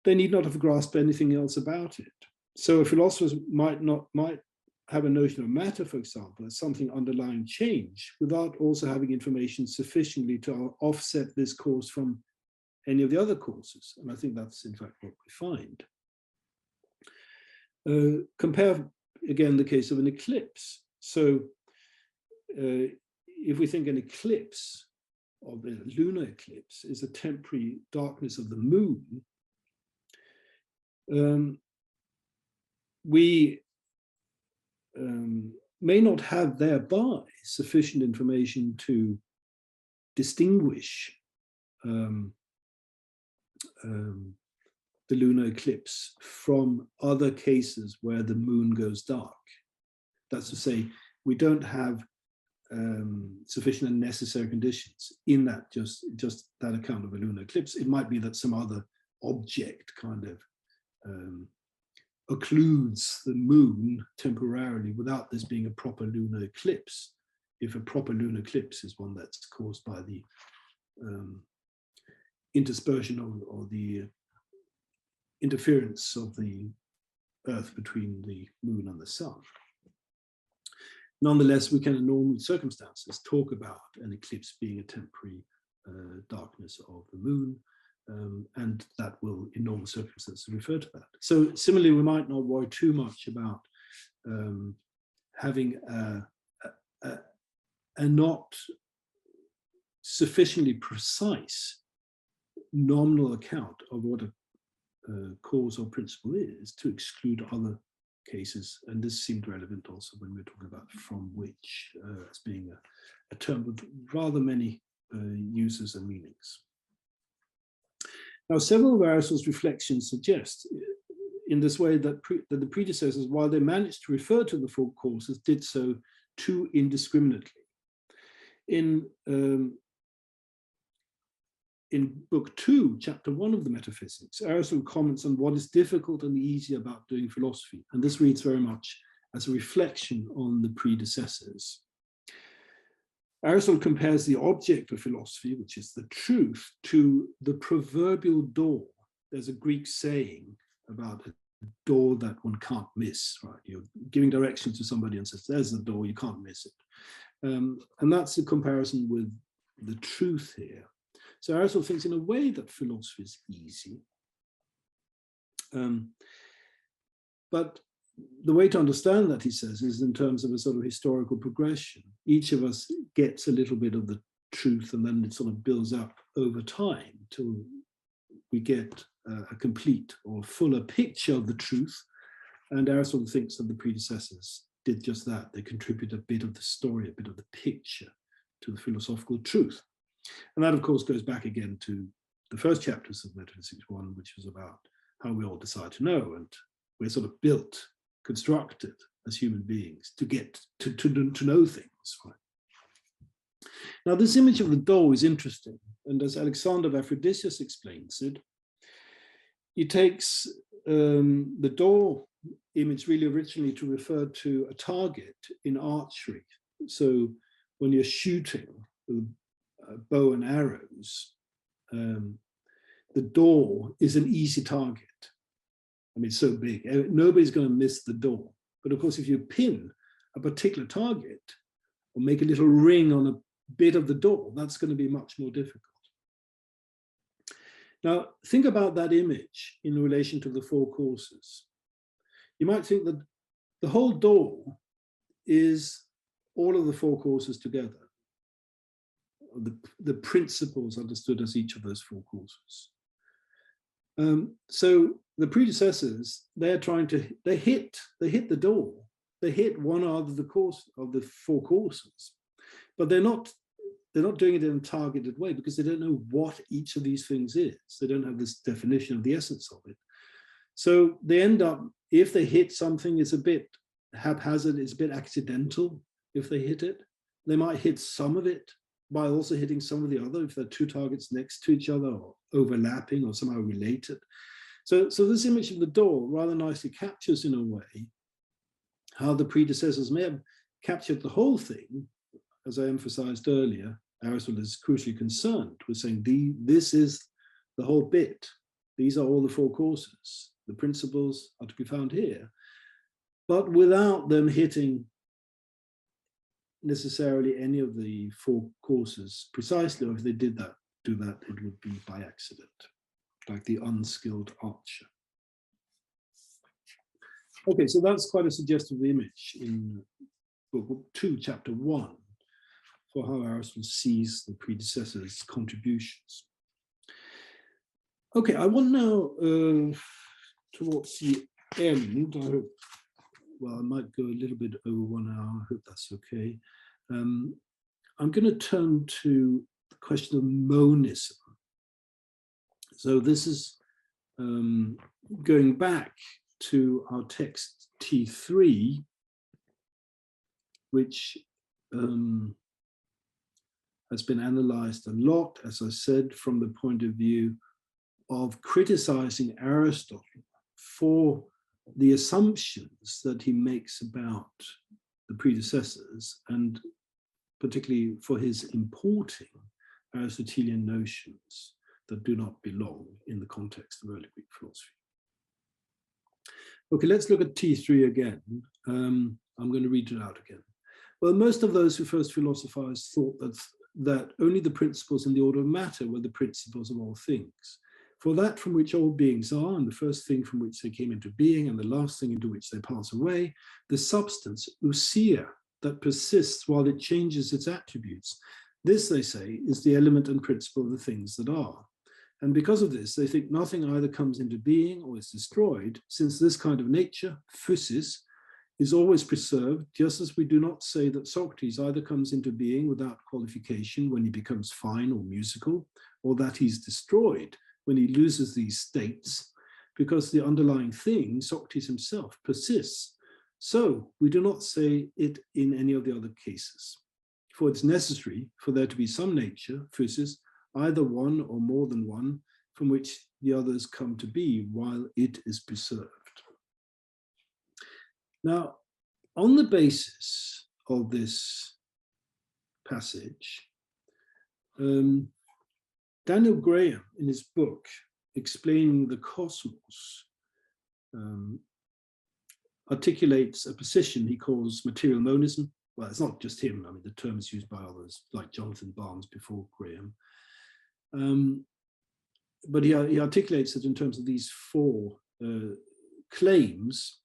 they need not have grasped anything else about it. So a philosopher might have a notion of matter, for example, as something underlying change, without also having information sufficiently to offset this cause from any of the other causes. And I think that's in fact what we find. Compare again the case of an eclipse. So if we think an eclipse, or a lunar eclipse, is a temporary darkness of the moon, we may not have thereby sufficient information to distinguish the lunar eclipse from other cases where the moon goes dark. That's to say, we don't have sufficient and necessary conditions in that just that account of a lunar eclipse. It might be that some other object kind of occludes the moon temporarily without this being a proper lunar eclipse. If a proper lunar eclipse is one that's caused by the interspersion or the interference of the Earth between the moon and the sun. Nonetheless, we can in normal circumstances talk about an eclipse being a temporary darkness of the moon, and that will, in normal circumstances, refer to that. So similarly, we might not worry too much about having a not sufficiently precise nominal account of what a cause or principle is to exclude other cases. And this seemed relevant also when we were talking about from which as being a term with rather many uses and meanings. Now, several of Aristotle's reflections suggest in this way that the predecessors, while they managed to refer to the four causes, did so too indiscriminately. In Book 2, Chapter 1 of the Metaphysics, Aristotle comments on what is difficult and easy about doing philosophy. And this reads very much as a reflection on the predecessors. Aristotle compares the object of philosophy, which is the truth, to the proverbial door. There's a Greek saying about a door that one can't miss, right? You're giving directions to somebody and says, there's the door, you can't miss it. And that's the comparison with the truth here. So Aristotle thinks in a way that philosophy is easy. But the way to understand that, he says, is in terms of a sort of historical progression. Each of us gets a little bit of the truth, and then it sort of builds up over time till we get a complete or fuller picture of the truth. And Aristotle thinks that the predecessors did just that. They contribute a bit of the story, a bit of the picture to the philosophical truth. And that, of course, goes back again to the first chapters of Metaphysics 1, which was about how we all decide to know. And we're sort of built, constructed as human beings to get to know things. Right? Now, this image of the door is interesting. And as Alexander of Aphrodisias explains it, he takes the door image really originally to refer to a target in archery. So when you're shooting with bow and arrows, the door is an easy target. I mean, it's so big, nobody's going to miss the door. But of course, if you pin a particular target or make a little ring on a bit of the door, that's going to be much more difficult. Now, think about that image in relation to the four courses. You might think that the whole door is all of the four courses together, the principles understood as each of those four courses. So the predecessors, they're trying to, they hit the door, they hit one out of the course of the four courses, but they're not doing it in a targeted way because they don't know what each of these things is. They don't have this definition of the essence of it. So they end up, if they hit something, it's a bit haphazard, it's a bit accidental if they hit it. They might hit some of it by also hitting some of the other, if they're two targets next to each other or overlapping or somehow related. So this image of the door rather nicely captures in a way how the predecessors may have captured the whole thing. As I emphasized earlier, Aristotle is crucially concerned with saying this is the whole bit. These are all the four courses. The principles are to be found here, but without them hitting necessarily any of the four courses precisely, or if they do that, it would be by accident, like the unskilled archer. Okay, so that's quite a suggestive image in book 2, chapter 1, for how Aristotle sees the predecessors' contributions. Okay, I want now, towards the end, I hope, well, I might go a little bit over 1 hour, I hope that's okay. I'm going to turn to the question of monism. So this is going back to our text T3, which has been analyzed a lot, as I said, from the point of view of criticizing Aristotle for the assumptions that he makes about the predecessors, and particularly for his importing Aristotelian notions that do not belong in the context of early Greek philosophy. Okay, let's look at T3 again. I'm going to read it out again. Well, most of those who first philosophized thought that only the principles in the order of matter were the principles of all things. For that from which all beings are, and the first thing from which they came into being, and the last thing into which they pass away, the substance, ousia, that persists while it changes its attributes. This, they say, is the element and principle of the things that are. And because of this, they think nothing either comes into being or is destroyed, since this kind of nature, physis, is always preserved, just as we do not say that Socrates either comes into being without qualification when he becomes fine or musical, or that he's destroyed when he loses these states, because the underlying thing, Socrates himself, persists. So we do not say it in any of the other cases. For it's necessary for there to be some nature, physis, either one or more than one, from which the others come to be while it is preserved. Now, on the basis of this passage, Daniel Graham, in his book, Explaining the Cosmos, articulates a position he calls material monism. Well, it's not just him. I mean, the term is used by others, like Jonathan Barnes before Graham. But he articulates it in terms of these four claims,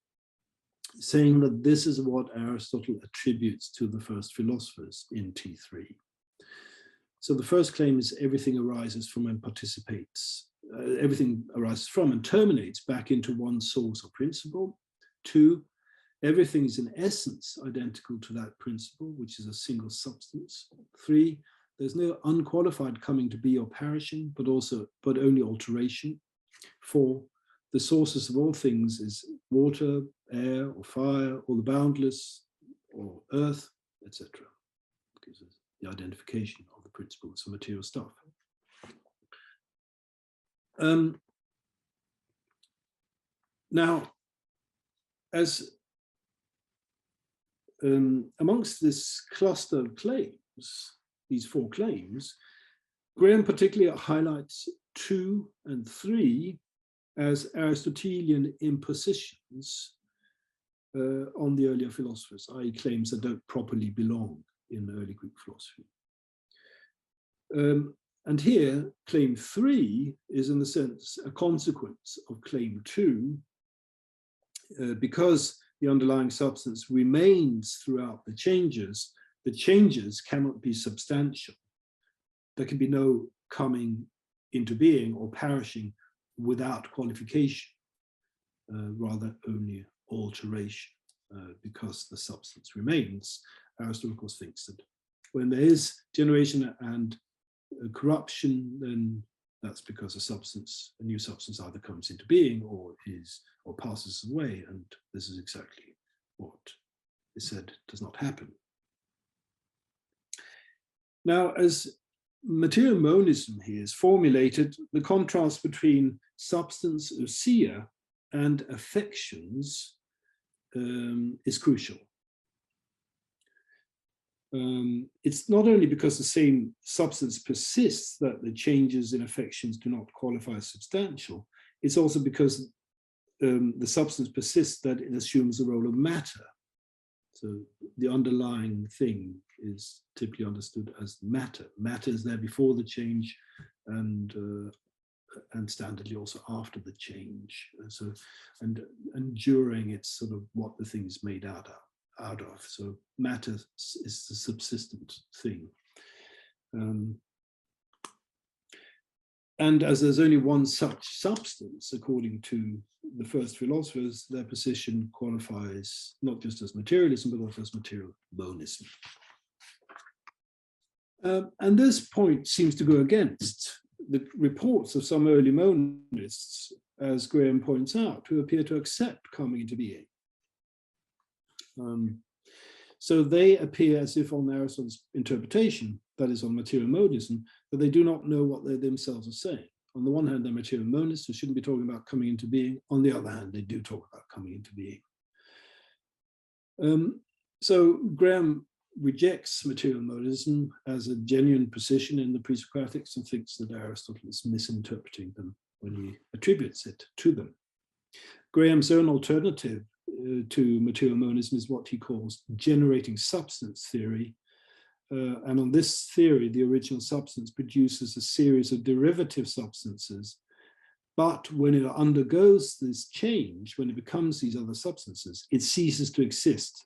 saying that this is what Aristotle attributes to the first philosophers in T3. So the first claim is everything arises from and participates. Everything arises from and terminates back into one source or principle. 2, everything is in essence identical to that principle, which is a single substance. 3, there's no unqualified coming to be or perishing, but only alteration. 4, the sources of all things is water, air, or fire, or the boundless, or earth, etc. Because it's the identification of the principles of material stuff. Now, as amongst this cluster of claims, these 4 claims, Graham particularly highlights 2 and 3 as Aristotelian impositions on the earlier philosophers, i.e. claims that don't properly belong in early Greek philosophy. And here, claim 3 is in a sense a consequence of claim 2, because the underlying substance remains throughout the changes cannot be substantial. There can be no coming into being or perishing without qualification, rather only alteration, because the substance remains. Aristotle, of course, thinks that when there is generation and corruption, then that's because a new substance either comes into being or passes away, and this is exactly what is said does not happen. Now, as material monism here is formulated, the contrast between substance, ousia, and affections is crucial. It's not only because the same substance persists that the changes in affections do not qualify as substantial, it's also because the substance persists that it assumes the role of matter. So the underlying thing is typically understood as matter. Matter is there before the change and standardly also after the change. So and during it's sort of what the thing is made out of. So matter is the subsistent thing. And as there's only one such substance, according to the first philosophers, their position qualifies not just as materialism, but also as material monism. And this point seems to go against the reports of some early monists, as Graham points out, who appear to accept coming into being. So they appear as if on Aristotle's interpretation, that is on material monism, that they do not know what they themselves are saying. On the one hand, they're material monists who shouldn't be talking about coming into being. On the other hand, they do talk about coming into being. So Graham rejects material monism as a genuine position in the pre-Socratics and thinks that Aristotle is misinterpreting them when he attributes it to them. Graham's own alternative to material monism is what he calls generating substance theory. And on this theory, the original substance produces a series of derivative substances. But when it undergoes this change, when it becomes these other substances, it ceases to exist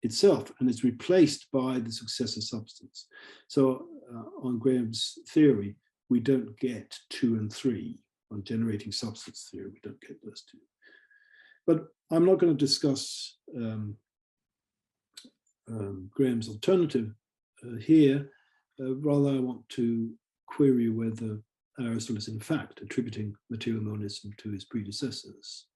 itself and is replaced by the successor substance. So on Graham's theory, we don't get 2 and 3. On generating substance theory, we don't get those 2. But I'm not going to discuss Graham's alternative here. Rather, I want to query whether Aristotle is in fact attributing material monism to his predecessors.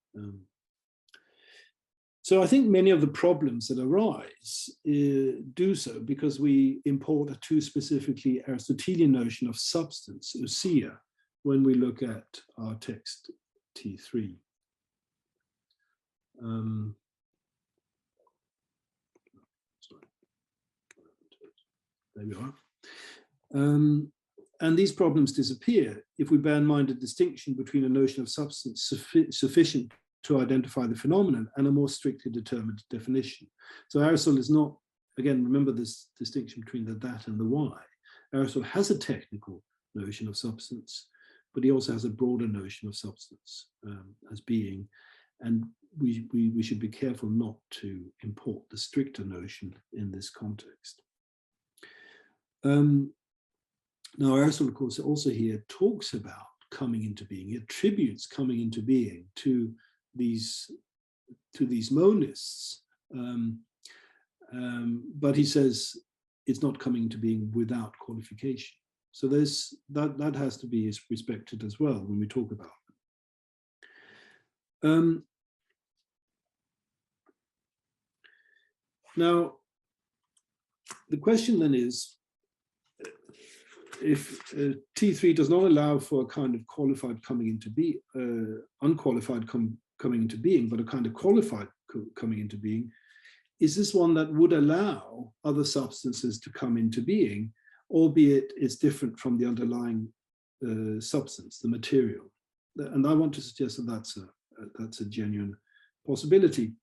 So I think many of the problems that arise do so because we import a too specifically Aristotelian notion of substance, ousia, when we look at our text T3. There we are. And these problems disappear if we bear in mind a distinction between a notion of substance sufficient to identify the phenomenon and a more strictly determined definition. So Aristotle is not, again, remember this distinction between the that and the why. Aristotle has a technical notion of substance, but he also has a broader notion of substance as being, and we should be careful not to import the stricter notion in this context. Now, Aristotle, of course, also here talks about coming into being. He attributes coming into being to these monists, but he says it's not coming into being without qualification. So there's that has to be respected as well when we talk about them. Now, the question then is, if T3 does not allow for a kind of qualified coming into being, unqualified coming into being, but a kind of qualified coming into being, is this one that would allow other substances to come into being, albeit it's different from the underlying substance, the material. And I want to suggest that that's a genuine possibility.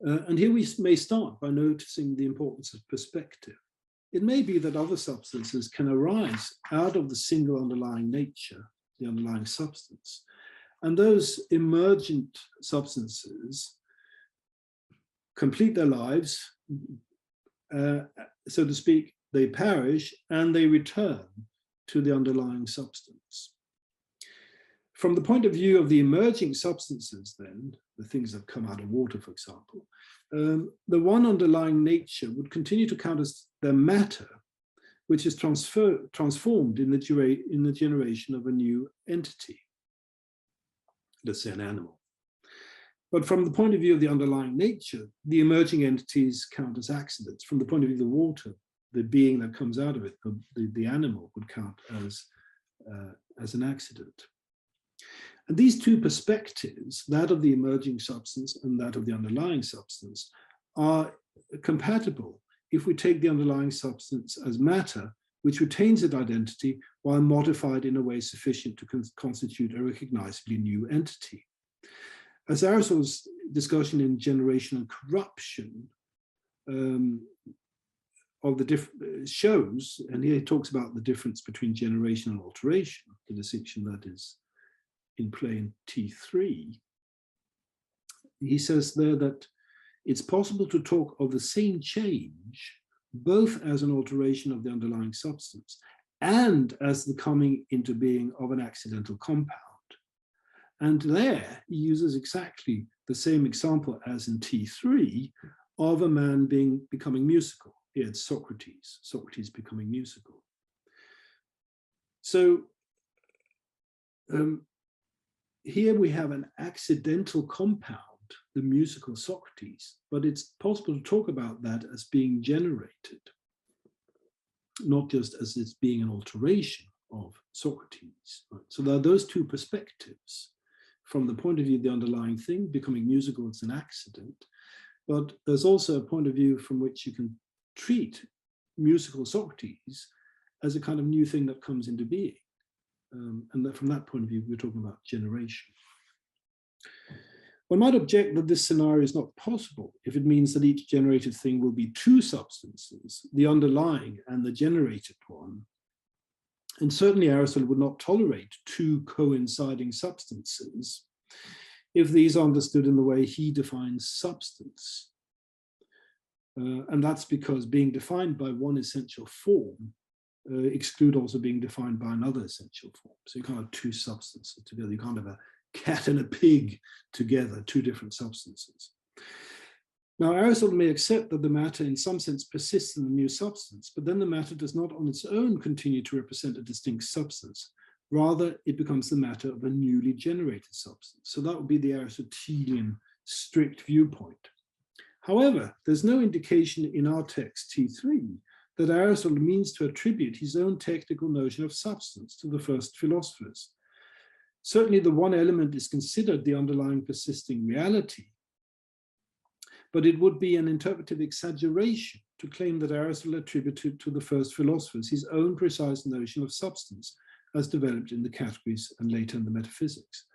And here we may start by noticing the importance of perspective. It may be that other substances can arise out of the single underlying nature, the underlying substance. And those emergent substances complete their lives, so to speak, they perish and they return to the underlying substance. From the point of view of the emerging substances, then, the things that come out of water, for example, the one underlying nature would continue to count as their matter, which is transformed in the generation of a new entity, let's say an animal. But from the point of view of the underlying nature, the emerging entities count as accidents. From the point of view of the water, the being that comes out of it, the animal, would count as an accident. And these two perspectives, that of the emerging substance and that of the underlying substance, are compatible if we take the underlying substance as matter, which retains its identity while modified in a way sufficient to constitute a recognizably new entity. As Aristotle's discussion in Generation and Corruption of the shows, and here he talks about the difference between generation and alteration, the distinction that is in play in T3, he says there that it's possible to talk of the same change both as an alteration of the underlying substance and as the coming into being of an accidental compound. And there he uses exactly the same example as in T3 of a man becoming musical. He had Socrates becoming musical. So here we have an accidental compound, the musical Socrates, but it's possible to talk about that as being generated, not just as it's being an alteration of Socrates. Right? So there are those two perspectives. From the point of view of the underlying thing, becoming musical, it's an accident, but there's also a point of view from which you can treat musical Socrates as a kind of new thing that comes into being. And that from that point of view, we're talking about generation. One might object that this scenario is not possible if it means that each generated thing will be two substances, the underlying and the generated one. And certainly Aristotle would not tolerate two coinciding substances if these are understood in the way he defines substance. And that's because being defined by one essential form exclude also being defined by another essential form. So you can't have two substances together. You can't have a cat and a pig together, two different substances. Now, Aristotle may accept that the matter in some sense persists in the new substance, but then the matter does not on its own continue to represent a distinct substance. Rather, it becomes the matter of a newly generated substance. So that would be the Aristotelian strict viewpoint. However, there's no indication in our text T3 that Aristotle means to attribute his own technical notion of substance to the first philosophers. Certainly the one element is considered the underlying persisting reality, but it would be an interpretive exaggeration to claim that Aristotle attributed to the first philosophers his own precise notion of substance as developed in the categories and later in the metaphysics.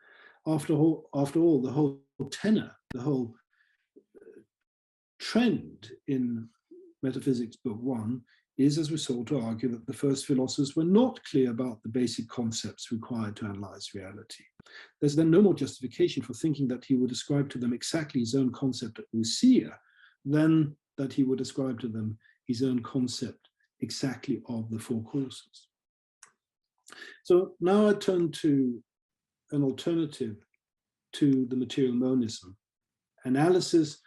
After all, the whole tenor, the whole trend in Metaphysics Book 1 is, as we saw, to argue that the first philosophers were not clear about the basic concepts required to analyze reality. There's then no more justification for thinking that he would ascribe to them exactly his own concept of ousia than that he would ascribe to them his own concept exactly of the four causes. So now I turn to an alternative to the material monism analysis,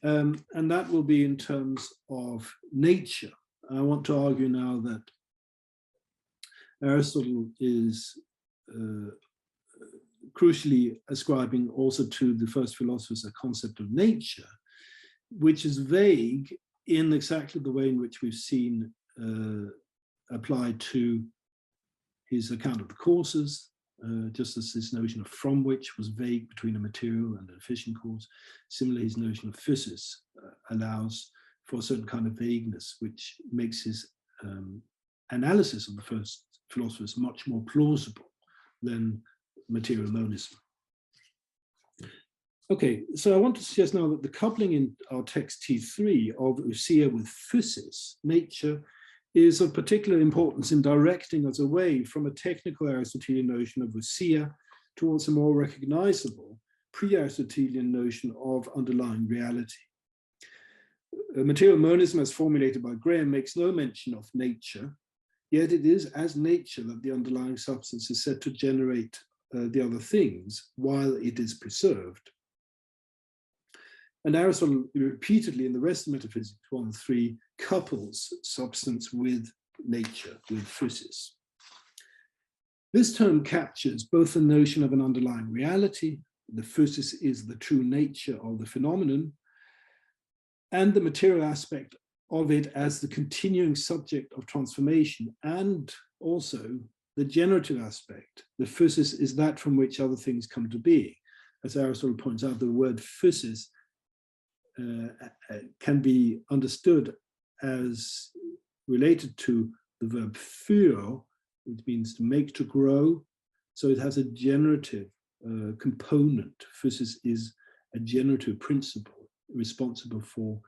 and that will be in terms of nature. I want to argue now that Aristotle is crucially ascribing also to the first philosophers a concept of nature, which is vague in exactly the way in which we've seen applied to his account of the causes, just as this notion of from which was vague between a material and an efficient cause. Similarly, his notion of physis allows for a certain kind of vagueness, which makes his analysis of the first philosophers much more plausible than material monism. Okay, so I want to suggest now that the coupling in our text T3 of ousia with physis, nature, is of particular importance in directing us away from a technical Aristotelian notion of ousia towards a more recognizable pre-Aristotelian notion of underlying reality. Material monism, as formulated by Graham, makes no mention of nature, yet it is as nature that the underlying substance is said to generate the other things while it is preserved. And Aristotle repeatedly in the rest of Metaphysics 1-3 couples substance with nature, with physis. This term captures both the notion of an underlying reality, the physis is the true nature of the phenomenon, and the material aspect of it as the continuing subject of transformation, and also the generative aspect. The physis is that from which other things come to be. As Aristotle points out, the word physis can be understood as related to the verb phyro, which means to make, to grow. So it has a generative component. Physis is a generative principle responsible for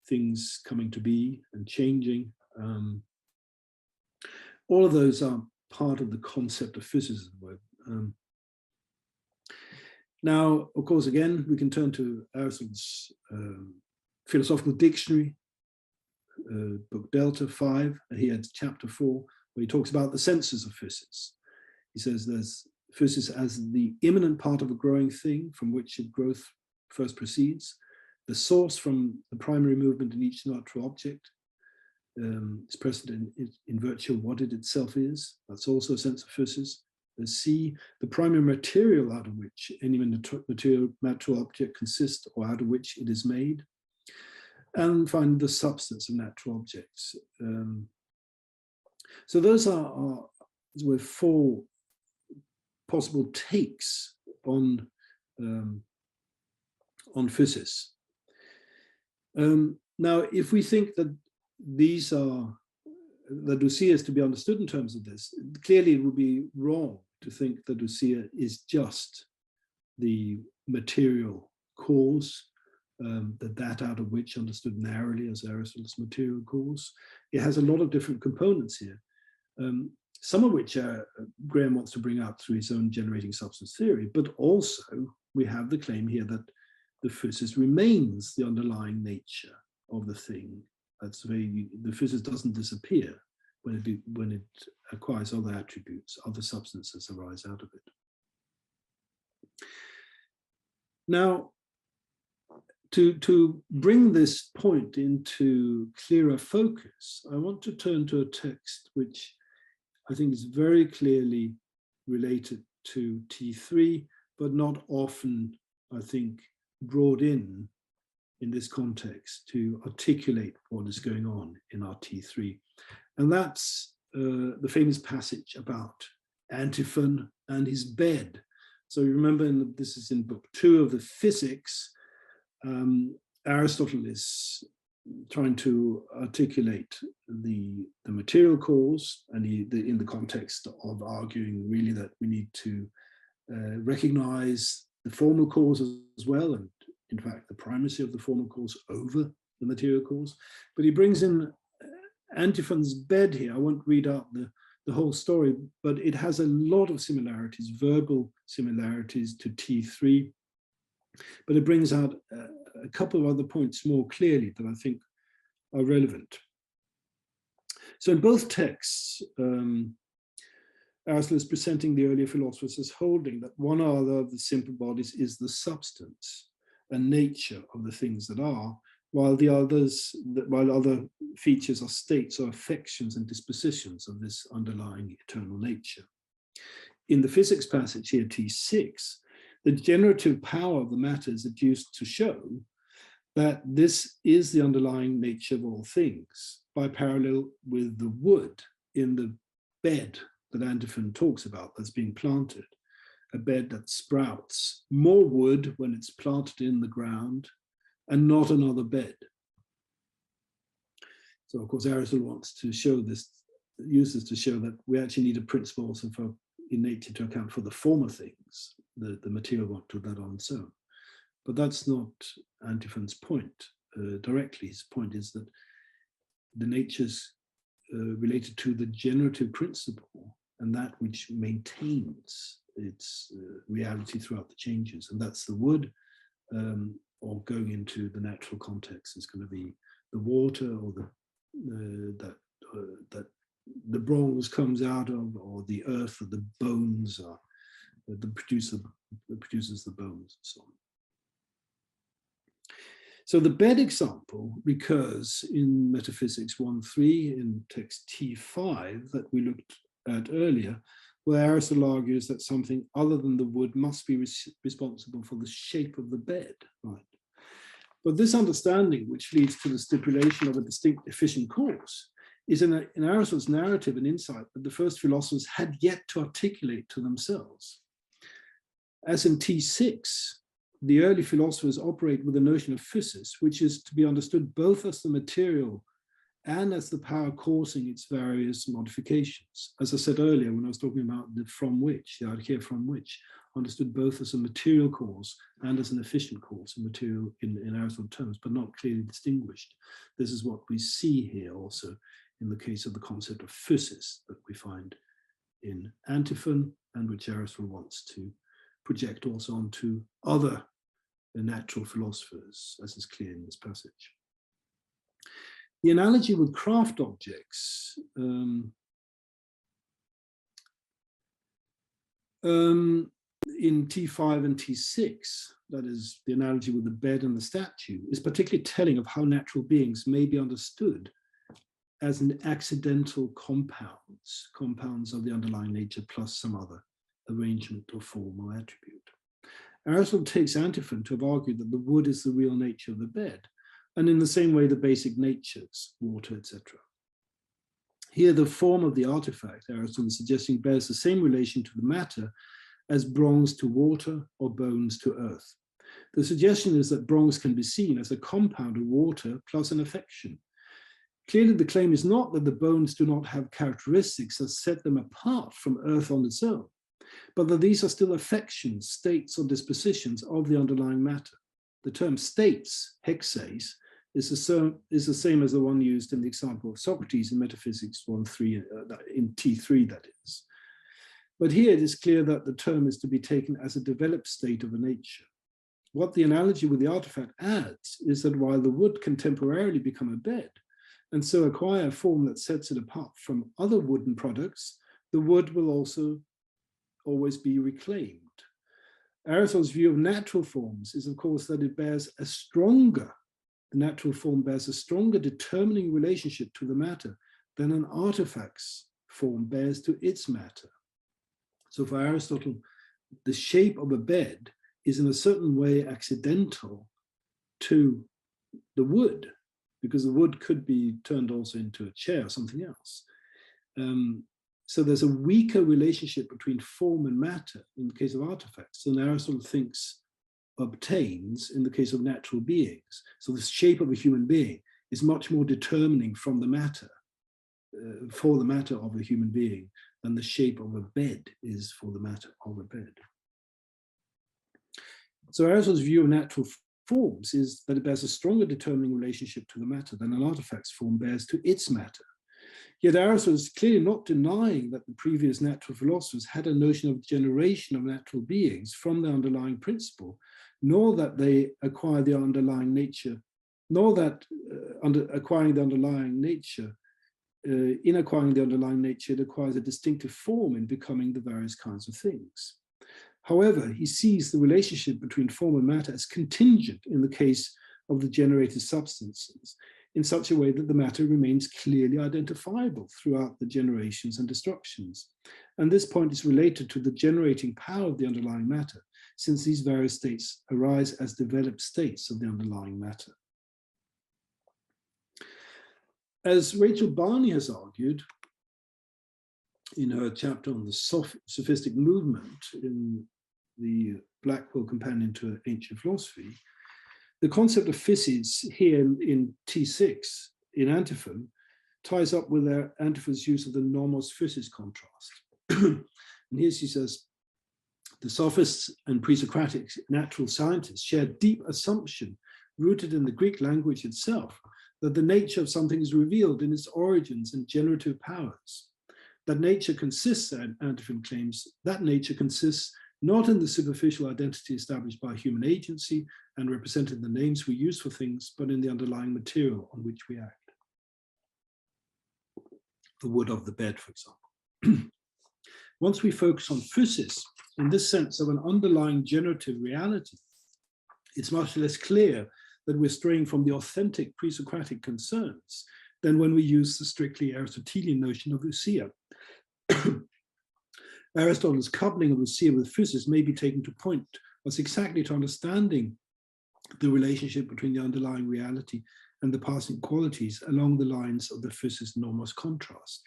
things coming to be and changing. All of those are part of the concept of physis. Now, of course, again, we can turn to Aristotle's philosophical dictionary, book Delta 5, and he had chapter 4, where he talks about the senses of physis. He says there's physis as the immanent part of a growing thing from which growth first proceeds, the source from the primary movement in each natural object, is present in virtue of what it itself is. That's also a sense of physis. C, the primary material out of which any natural object consists or out of which it is made. And finally, the substance of natural objects. So those were 4 possible takes on physis. Now, if we think that these are, that ousia is to be understood in terms of this, clearly it would be wrong to think that ousia is just the material cause, that out of which, understood narrowly as Aristotle's material cause. It has a lot of different components here, some of which Graham wants to bring out through his own generating substance theory, but also we have the claim here that the physis remains the underlying nature of the thing. That's the physis doesn't disappear when it acquires other attributes, other substances arise out of it. Now, to bring this point into clearer focus, I want to turn to a text which I think is very clearly related to T3, but not often, I think, brought in this context to articulate what is going on in our T3. And that's the famous passage about Antiphon and his bed. So you remember, this is in book 2 of the Physics, Aristotle is trying to articulate the material cause, and in the context of arguing really that we need to recognize the formal cause as well, and in fact the primacy of the formal cause over the material cause. But he brings in Antiphon's bed here. I won't read out the whole story, but it has a lot of similarities, verbal similarities to T3, but it brings out a couple of other points more clearly that I think are relevant. So in both texts, Aristotle is presenting the earlier philosophers as holding that one or other of the simple bodies is the substance and nature of the things that are, while other features are states or affections and dispositions of this underlying eternal nature. In the physics passage here, T6, the generative power of the matter is adduced to show that this is the underlying nature of all things, by parallel with the wood in the bed that Antiphon talks about that's being planted, a bed that sprouts more wood when it's planted in the ground and not another bed. So of course Aristotle wants to show this, uses to show that we actually need a principle also for in nature to account for the former things, the material what to that on its own. But that's not Antiphon's point directly. His point is that the nature's related to the generative principle and that which maintains its reality throughout the changes, and that's the wood, or going into the natural context is going to be the water, or that the bronze comes out of, or the earth, or the bones are the produces the bones, and so on. So the bed example recurs in Metaphysics 1.3 in text T5 that we looked at earlier, where Aristotle argues that something other than the wood must be responsible for the shape of the bed, right? But this understanding, which leads to the stipulation of a distinct efficient cause, is in Aristotle's narrative an insight that the first philosophers had yet to articulate to themselves. As in T6, the early philosophers operate with the notion of physis, which is to be understood both as the material and as the power causing its various modifications. As I said earlier, when I was talking about the from which, the archaea from which, understood both as a material cause and as an efficient cause, a material in Aristotle terms, but not clearly distinguished. This is what we see here also in the case of the concept of physis that we find in Antiphon, and which Aristotle wants to project also onto other natural philosophers, as is clear in this passage. The analogy with craft objects in T5 and T6, that is the analogy with the bed and the statue, is particularly telling of how natural beings may be understood as an accidental compounds of the underlying nature plus some other arrangement or form or attribute. Aristotle takes Antiphon to have argued that the wood is the real nature of the bed, and in the same way the basic natures, water, etc. Here the form of the artifact, Aristotle is suggesting, bears the same relation to the matter as bronze to water or bones to earth. The suggestion is that bronze can be seen as a compound of water plus an affection. Clearly the claim is not that the bones do not have characteristics that set them apart from earth on its own, but that these are still affections, states, or dispositions of the underlying matter. The term states, hexes, is the same as the one used in the example of Socrates in Metaphysics 1.3, in T3 that is. But here it is clear that the term is to be taken as a developed state of a nature. What the analogy with the artifact adds is that while the wood can temporarily become a bed, and so acquire a form that sets it apart from other wooden products, the wood will also always be reclaimed. Aristotle's view of natural forms is, of course, that it bears a stronger, the natural form bears a stronger determining relationship to the matter than an artifact's form bears to its matter. So for Aristotle, the shape of a bed is in a certain way accidental to the wood, because the wood could be turned also into a chair or something else. So there's a weaker relationship between form and matter in the case of artifacts than Aristotle thinks obtains in the case of natural beings. So the shape of a human being is much more determining from the matter, for the matter of a human being, than the shape of a bed is for the matter of a bed. So Aristotle's view of natural forms is that it bears a stronger determining relationship to the matter than an artifact's form bears to its matter. Yet Aristotle is clearly not denying that the previous natural philosophers had a notion of generation of natural beings from the underlying principle, nor that they acquire the underlying nature, nor that acquiring the underlying nature, in acquiring the underlying nature, it acquires a distinctive form in becoming the various kinds of things. However, he sees the relationship between form and matter as contingent in the case of the generated substances, in such a way that the matter remains clearly identifiable throughout the generations and destructions. And this point is related to the generating power of the underlying matter, since these various states arise as developed states of the underlying matter. As Rachel Barney has argued, in her chapter on the sophistic movement in the Blackwell Companion to Ancient Philosophy, the concept of physis here in T6, in antiphon, ties up with their antiphon's use of the nomos physis contrast. And here she says, the sophists and pre-Socratic natural scientists share a deep assumption rooted in the Greek language itself, that the nature of something is revealed in its origins and generative powers. That nature consists, antiphon claims, that nature consists not in the superficial identity established by human agency and represented in the names we use for things, but in the underlying material on which we act. The wood of the bed, for example. Once we focus on physis, in this sense of an underlying generative reality, it's much less clear that we're straying from the authentic pre-Socratic concerns than when we use the strictly Aristotelian notion of ousia. Aristotle's coupling of ousia with physis may be taken to point us exactly to understanding the relationship between the underlying reality and the passing qualities along the lines of the physis-nomos contrast.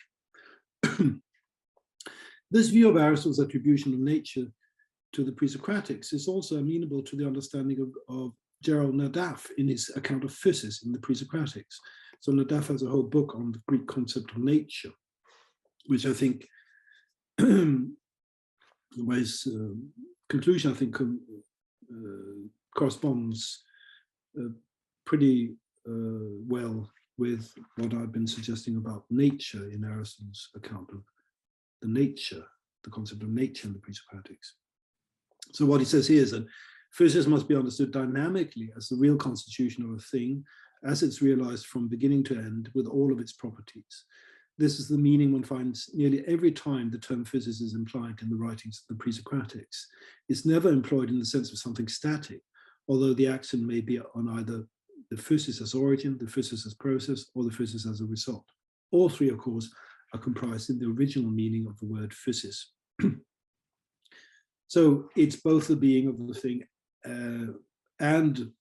This view of Aristotle's attribution of nature to the pre-Socratics is also amenable to the understanding of Gerald Nadaf in his account of physis in the pre-Socratics. So Nadaf has a whole book on the Greek concept of nature, which I think, his conclusion, I think, corresponds pretty well with what I've been suggesting about nature in Aristotle's account of the nature, the concept of nature in the pre-Socratics. So what he says here is that physis must be understood dynamically as the real constitution of a thing, as it's realized from beginning to end with all of its properties. This is the meaning one finds nearly every time the term physis is implied in the writings of the pre-Socratics. It's never employed in the sense of something static, although the accent may be on either the physis as origin, the physis as process, or the physis as a result. All three, of course, are comprised in the original meaning of the word physis. So it's both the being of the thing and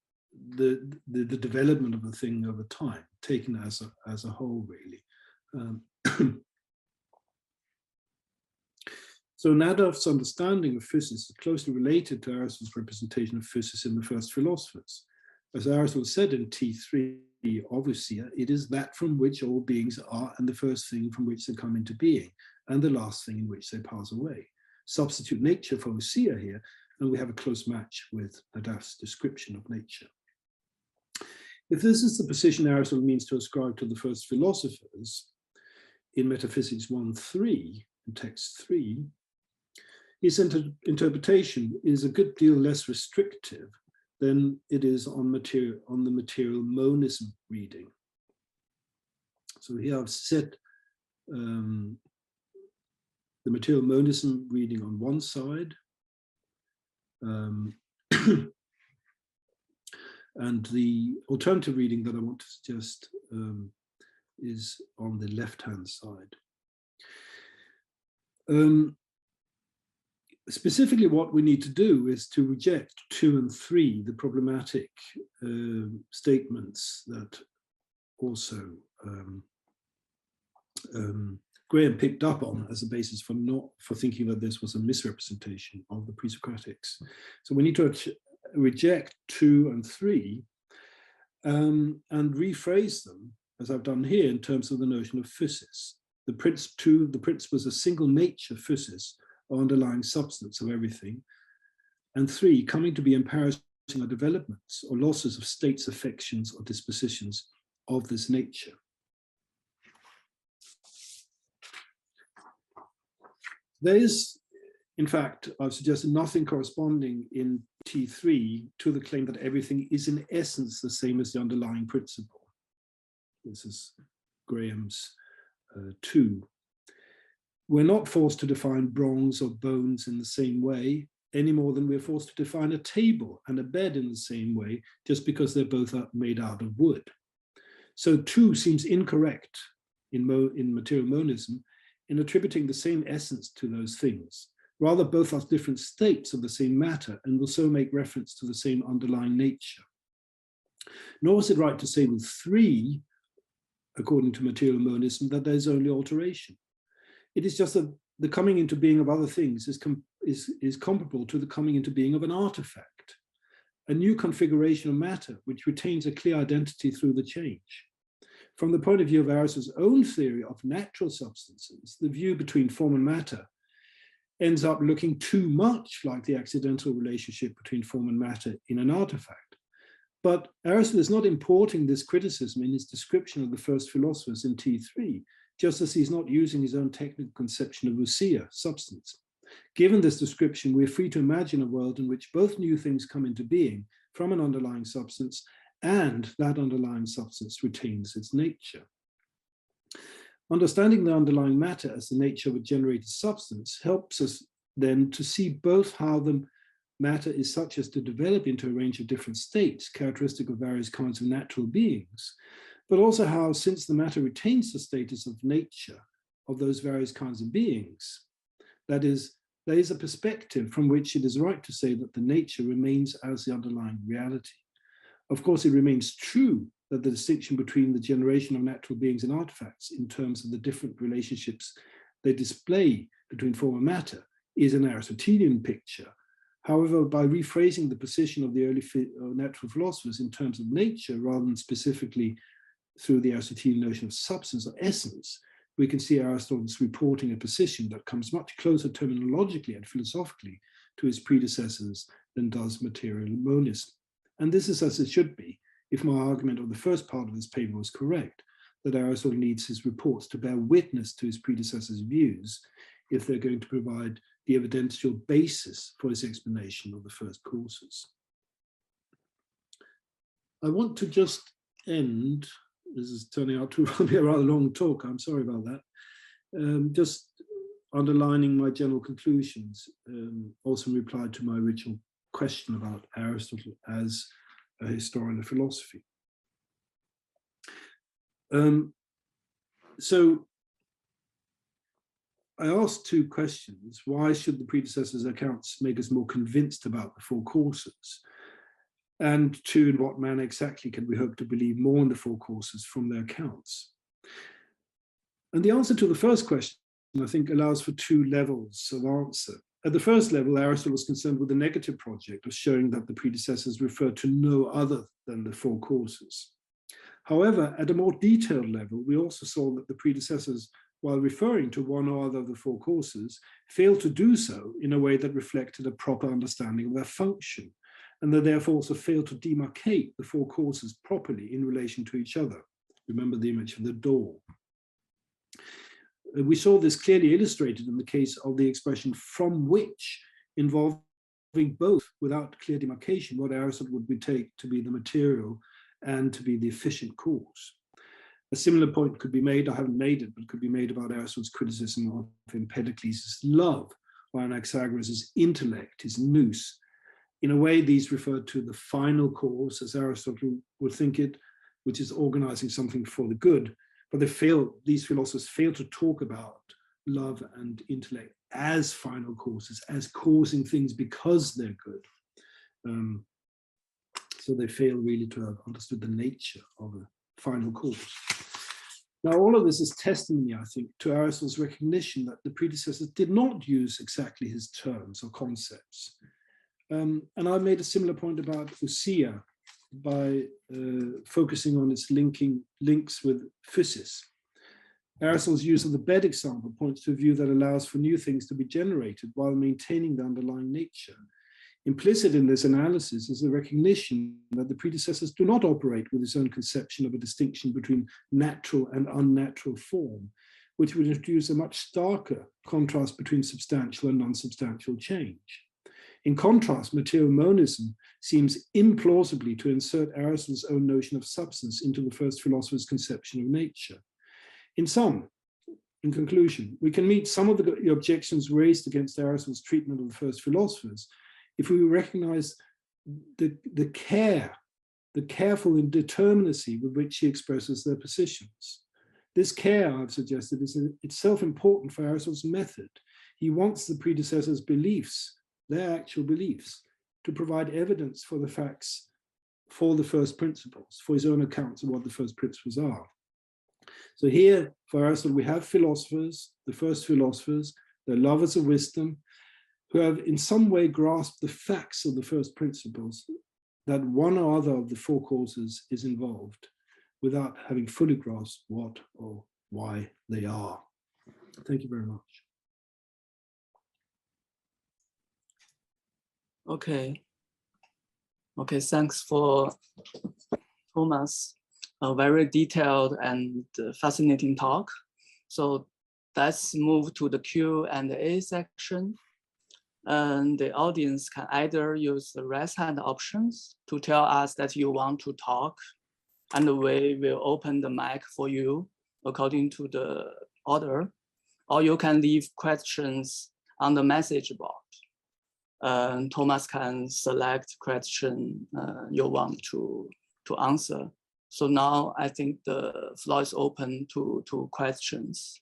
the development of the thing over time, taken as a whole, really. So Nadav's understanding of physis is closely related to Aristotle's representation of physis in the first philosophers. As Aristotle said in T3 of ousia, it is that from which all beings are, and the first thing from which they come into being, and the last thing in which they pass away. Substitute nature for ousia here, and we have a close match with Nadav's description of nature. If this is the position Aristotle means to ascribe to the first philosophers in Metaphysics 1.3, in text 3, his interpretation is a good deal less restrictive than it is on the material monism reading. So here I've set the material monism reading on one side, and the alternative reading that I want to suggest is on the left-hand side. Specifically, what we need to do is to reject 2 and 3, the problematic statements that also Graham picked up on as a basis for thinking that this was a misrepresentation of the pre-Socratics. So we need to reject 2 and 3 and rephrase them, as I've done here, in terms of the notion of physis. The principle is a single nature physis, or underlying substance of everything. And 3, coming to be in parallel are developments or losses of states, affections, or dispositions of this nature. There is, in fact, I've suggested nothing corresponding in T3 to the claim that everything is in essence the same as the underlying principle. This is Graham's 2. We're not forced to define bronze or bones in the same way, any more than we're forced to define a table and a bed in the same way, just because they're both made out of wood. So 2 seems incorrect in material monism in attributing the same essence to those things. Rather, both are different states of the same matter and will so make reference to the same underlying nature. Nor is it right to say with 3, according to material monism, that there's only alteration. It is just that the coming into being of other things is comparable to the coming into being of an artifact, a new configuration of matter which retains a clear identity through the change. From the point of view of Aristotle's own theory of natural substances, the view between form and matter ends up looking too much like the accidental relationship between form and matter in an artifact. But Aristotle is not importing this criticism in his description of the first philosophers in T3, just as he's not using his own technical conception of ousia, substance. Given this description, we're free to imagine a world in which both new things come into being from an underlying substance, and that underlying substance retains its nature. Understanding the underlying matter as the nature of a generated substance helps us then to see both how the matter is such as to develop into a range of different states, characteristic of various kinds of natural beings, but also how, since the matter retains the status of nature of those various kinds of beings, that is, there is a perspective from which it is right to say that the nature remains as the underlying reality. Of course, it remains true that the distinction between the generation of natural beings and artifacts in terms of the different relationships they display between form and matter is an Aristotelian picture. However, by rephrasing the position of the early natural philosophers in terms of nature rather than specifically through the Aristotelian notion of substance or essence, we can see Aristotle's reporting a position that comes much closer terminologically and philosophically to his predecessors than does material monism. And this is as it should be, if my argument of the first part of this paper was correct, that Aristotle needs his reports to bear witness to his predecessors' views if they're going to provide the evidential basis for his explanation of the first causes. I want to just end, this is turning out to be a rather long talk, I'm sorry about that, just underlining my general conclusions, also in reply to my original question about Aristotle as a historian of philosophy. So I asked two questions. Why should the predecessors' accounts make us more convinced about the four causes? And two, in what manner exactly can we hope to believe more in the four causes from their accounts? And the answer to the first question, I think, allows for two levels of answer. At the first level, Aristotle was concerned with the negative project of showing that the predecessors referred to no other than the four causes. However, at a more detailed level, we also saw that the predecessors, while referring to one or other of the four causes, failed to do so in a way that reflected a proper understanding of their function, and they therefore also failed to demarcate the four causes properly in relation to each other. Remember the image of the door. We saw this clearly illustrated in the case of the expression "from which," involving both, without clear demarcation, what Aristotle would take to be the material and to be the efficient cause. A similar point could be made, I haven't made it, but could be made about Aristotle's criticism of Empedocles' love, or Anaxagoras' intellect, his nous. In a way, these referred to the final cause, as Aristotle would think it, which is organizing something for the good. But these philosophers fail to talk about love and intellect as final causes, as causing things because they're good. So they fail really to have understood the nature of a final cause. Now, all of this is testimony, I think, to Aristotle's recognition that the predecessors did not use exactly his terms or concepts. And I made a similar point about ousia by focusing on its links with physis. Aristotle's use of the bed example points to a view that allows for new things to be generated while maintaining the underlying nature. Implicit in this analysis is the recognition that the predecessors do not operate with his own conception of a distinction between natural and unnatural form, which would introduce a much starker contrast between substantial and non-substantial change. In contrast, material monism seems implausibly to insert Aristotle's own notion of substance into the first philosopher's conception of nature. In conclusion, we can meet some of the objections raised against Aristotle's treatment of the first philosophers if we recognize the careful indeterminacy with which he expresses their positions. This care, I've suggested, is itself important for Aristotle's method. He wants the predecessors' beliefs, their actual beliefs, to provide evidence for the facts for the first principles, for his own accounts of what the first principles are. So here, for Aristotle, we have philosophers, the first philosophers, they're lovers of wisdom, who have in some way grasped the facts of the first principles, that one or other of the four causes is involved, without having fully grasped what or why they are. Thank you very much. Okay, thanks for Thomas. A very detailed and fascinating talk. So let's move to the Q&A section. And the audience can either use the raise hand options to tell us that you want to talk, and we will open the mic for you according to the order, or you can leave questions on the message board. Thomas can select question you want to answer. So now I think the floor is open to questions.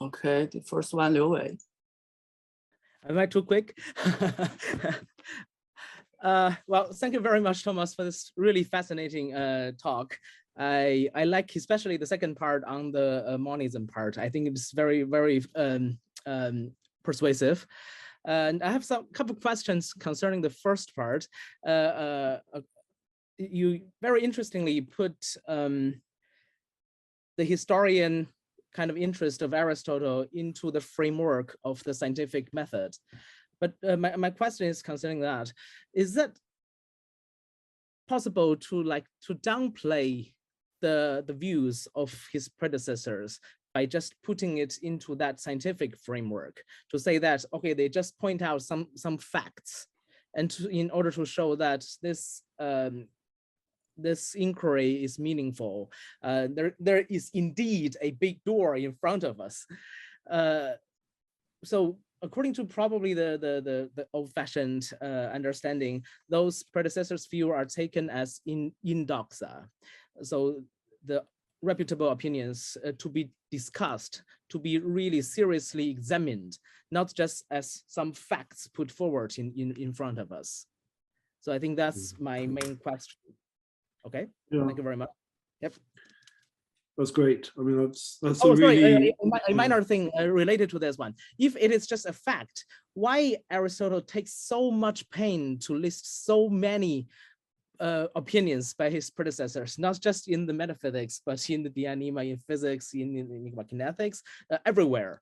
Okay, the first one, Liu Wei. Am I too quick? Well, thank you very much, Thomas, for this really fascinating talk. I like especially the second part on the monism part. I think it's very, very persuasive. And I have some couple of questions concerning the first part. You very interestingly put the historian kind of interest of Aristotle into the framework of the scientific method. But my question is concerning that. Is that possible to downplay the views of his predecessors by just putting it into that scientific framework, to say that, okay, they just point out some facts, and in order to show that this this inquiry is meaningful, there is indeed a big door in front of us. So according to probably the old-fashioned understanding, those predecessors' view are taken as in doxa. So the reputable opinions to be discussed, to be really seriously examined, not just as some facts put forward in front of us. So I think that's my main question. Okay, yeah. Thank you very much. Yep. That's great. I mean, that's a really a minor thing related to this one. If it is just a fact, why Aristotle takes so much pain to list so many opinions by his predecessors, not just in the metaphysics, but in the anima, in physics, in kinetics, everywhere.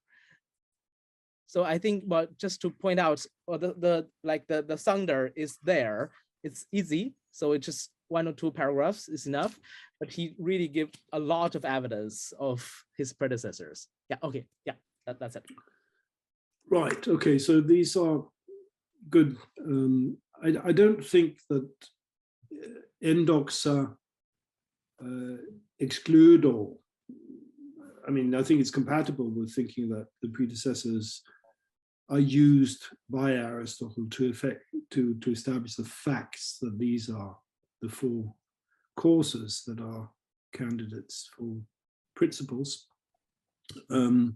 So I think, but just to point out, the thunder is there. It's easy, so it's just 1 or 2 paragraphs is enough. But he really gives a lot of evidence of his predecessors. Yeah. Okay. Yeah. That's it. Right. Okay. So these are good. I don't think that endoxa exclude all. I mean, I think it's compatible with thinking that the predecessors are used by Aristotle to establish the facts that these are the 4 causes that are candidates for principles. I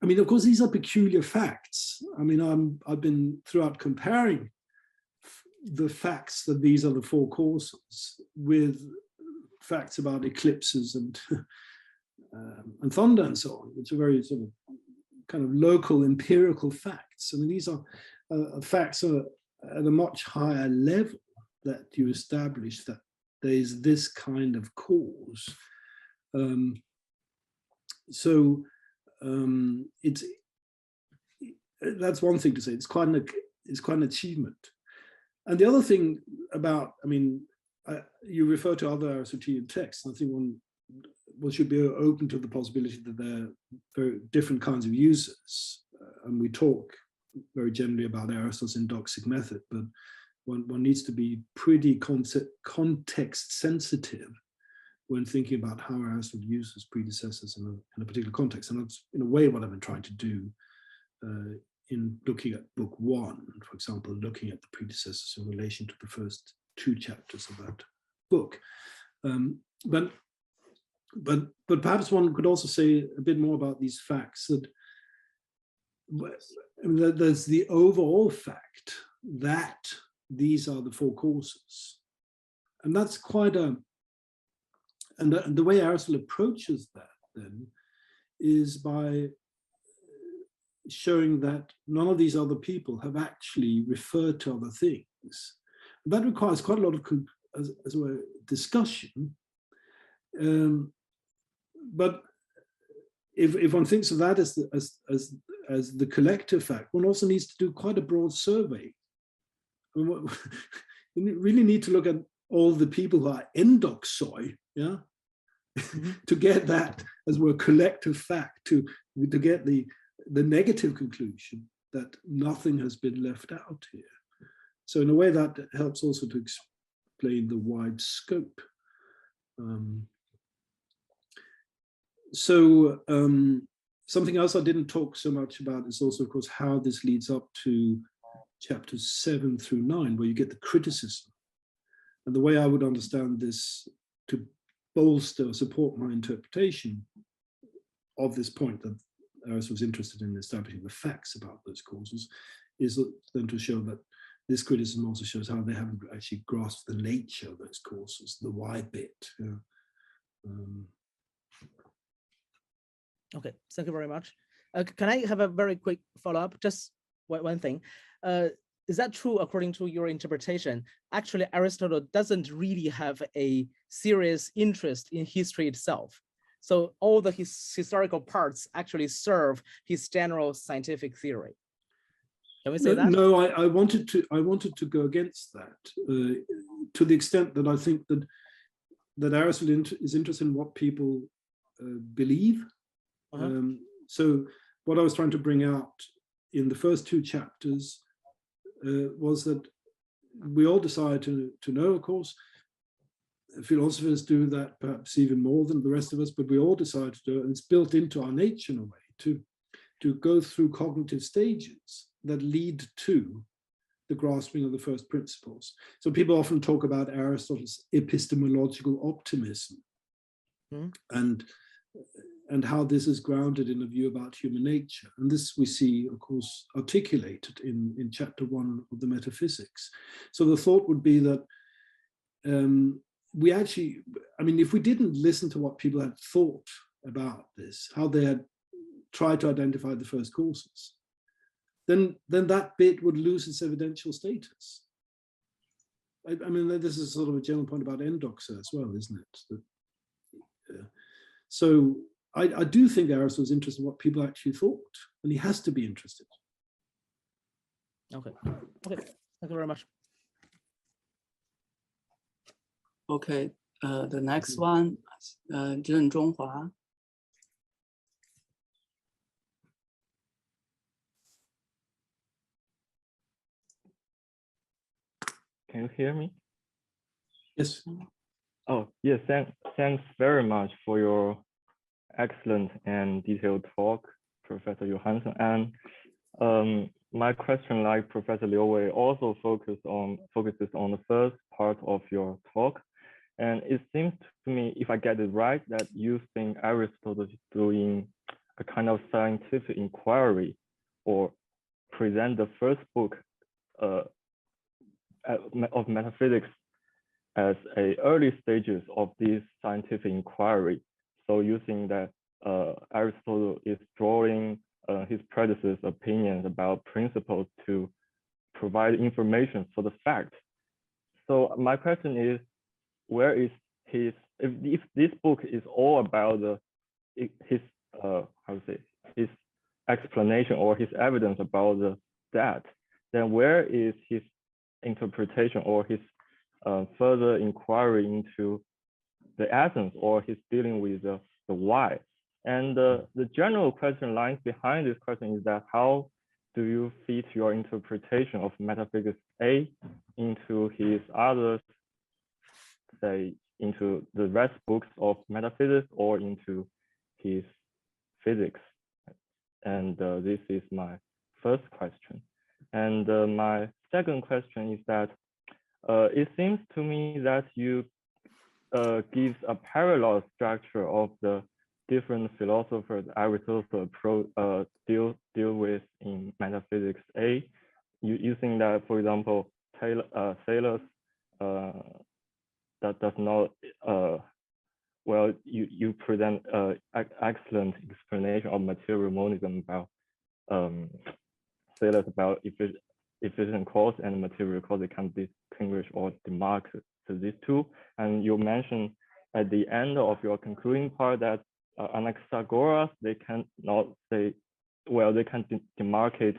mean, of course, these are peculiar facts. I mean, I've been throughout comparing the facts that these are the 4 causes with facts about eclipses and thunder and so on, which are very sort of kind of local empirical facts. I mean, these are facts are at a much higher level that you establish that there is this kind of cause. It's that's one thing to say. It's quite an achievement. And the other thing about, I mean, you refer to other Aristotelian texts. I think one should be open to the possibility that there are very different kinds of users. And we talk very generally about Aristotle's endoxic method, but one needs to be pretty context sensitive when thinking about how Aristotle uses predecessors in a particular context. And that's in a way what I've been trying to do in looking at book 1, for example, looking at the predecessors in relation to the first 2 chapters of that book. But perhaps one could also say a bit more about these facts, that there's the overall fact that these are the 4 courses. And that's quite and the way Aristotle approaches that then is by showing that none of these other people have actually referred to other things. And that requires quite a lot of as a discussion. But if one thinks of that as the collective fact, one also needs to do quite a broad survey. You really need to look at all the people who are endoxoi, yeah, to get that as a collective fact, to get the negative conclusion that nothing has been left out here. So in a way that helps also to explain the wide scope. Something else I didn't talk so much about is also, of course, how this leads up to chapters 7 through 9, where you get the criticism. And the way I would understand this to bolster or support my interpretation of this point that Aristotle was interested in establishing the facts about those causes is then to show that this criticism also shows how they haven't actually grasped the nature of those causes, the why bit. Yeah. Okay, thank you very much. Can I have a very quick follow-up? Just one thing. Is that true according to your interpretation? Actually, Aristotle doesn't really have a serious interest in history itself. So all the historical parts actually serve his general scientific theory. Can we say that? No, I wanted to go against that to the extent that I think that Aristotle is interested in what people believe. So what I was trying to bring out in the first 2 chapters was that we all decide to know, of course. Philosophers do that perhaps even more than the rest of us, but we all decide to do it, and it's built into our nature in a way to go through cognitive stages that lead to the grasping of the first principles. So people often talk about Aristotle's epistemological optimism, and how this is grounded in a view about human nature. And this we see, of course, articulated in chapter 1 of the Metaphysics. So the thought would be that we actually, I mean, if we didn't listen to what people had thought about this, how they had tried to identify the first causes, then that bit would lose its evidential status. I mean, this is sort of a general point about endoxa as well, isn't it? So I do think Aristotle is interested in what people actually thought, and he has to be interested. Okay, thank you very much. Okay, the next one, Zhen Zhonghua. Can you hear me? Yes. Oh, yes, thanks very much for your excellent and detailed talk, Professor Johansson. And my question, like Professor Liu Wei, also focuses on the first part of your talk. And it seems to me, if I get it right, that you think Aristotle is doing a kind of scientific inquiry, or present the first book of metaphysics as early stages of this scientific inquiry. So you think that Aristotle is drawing his predecessor's opinions about principles to provide information for the fact. So my question is, where is his, if this book is all about his explanation or his evidence about that, then where is his interpretation or his further inquiry into the essence, or his dealing with the why? And the general question lying behind this question is that how do you fit your interpretation of metaphysics A into his others, say into the rest books of metaphysics or into his physics? And this is my first question. And my second question is that it seems to me that you gives a parallel structure of the different philosophers Aristotle deal with in metaphysics A. You think that, for example, sailors that does not well, you present excellent explanation of material monism about sailors about efficient cause and material cause. They can distinguish or demark to these two. And you mentioned at the end of your concluding part that Anaxagoras, they cannot say, well, they can demarcate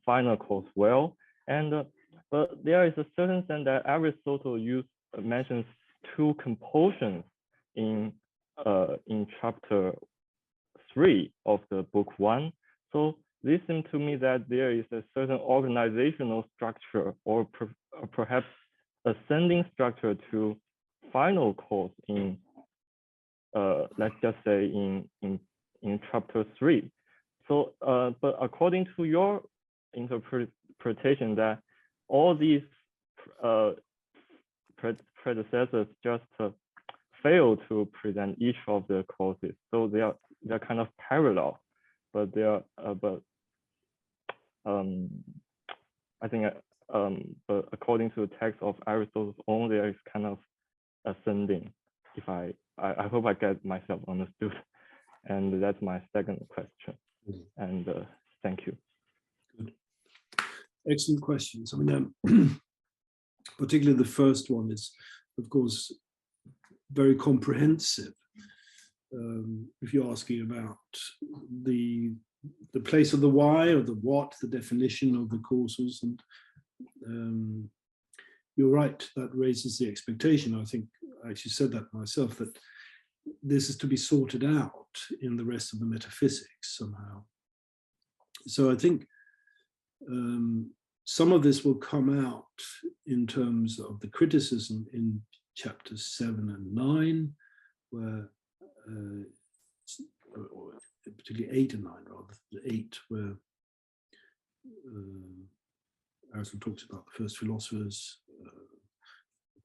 final cause well. And but there is a certain sense that Aristotle mentions two compulsions in chapter 3 of the book 1. So this seems to me that there is a certain organizational structure or perhaps ascending structure to final cause in let's just say in chapter 3. So but according to your interpretation that all these predecessors just fail to present each of the causes, so they're kind of parallel, but they are I think but according to the text of Aristotle's own, there is kind of ascending. If I hope I get myself understood, and that's my second question. And thank you. Good. Excellent questions. I mean, particularly the first one is, of course, very comprehensive. If you're asking about the place of the why or the what, the definition of the causes, and you're right, that raises the expectation. I think I actually said that myself, that this is to be sorted out in the rest of the metaphysics somehow. So I think some of this will come out in terms of the criticism in chapters 7 and 9, where particularly 8 and 9, rather, 8, where Aristotle talks about the first philosophers,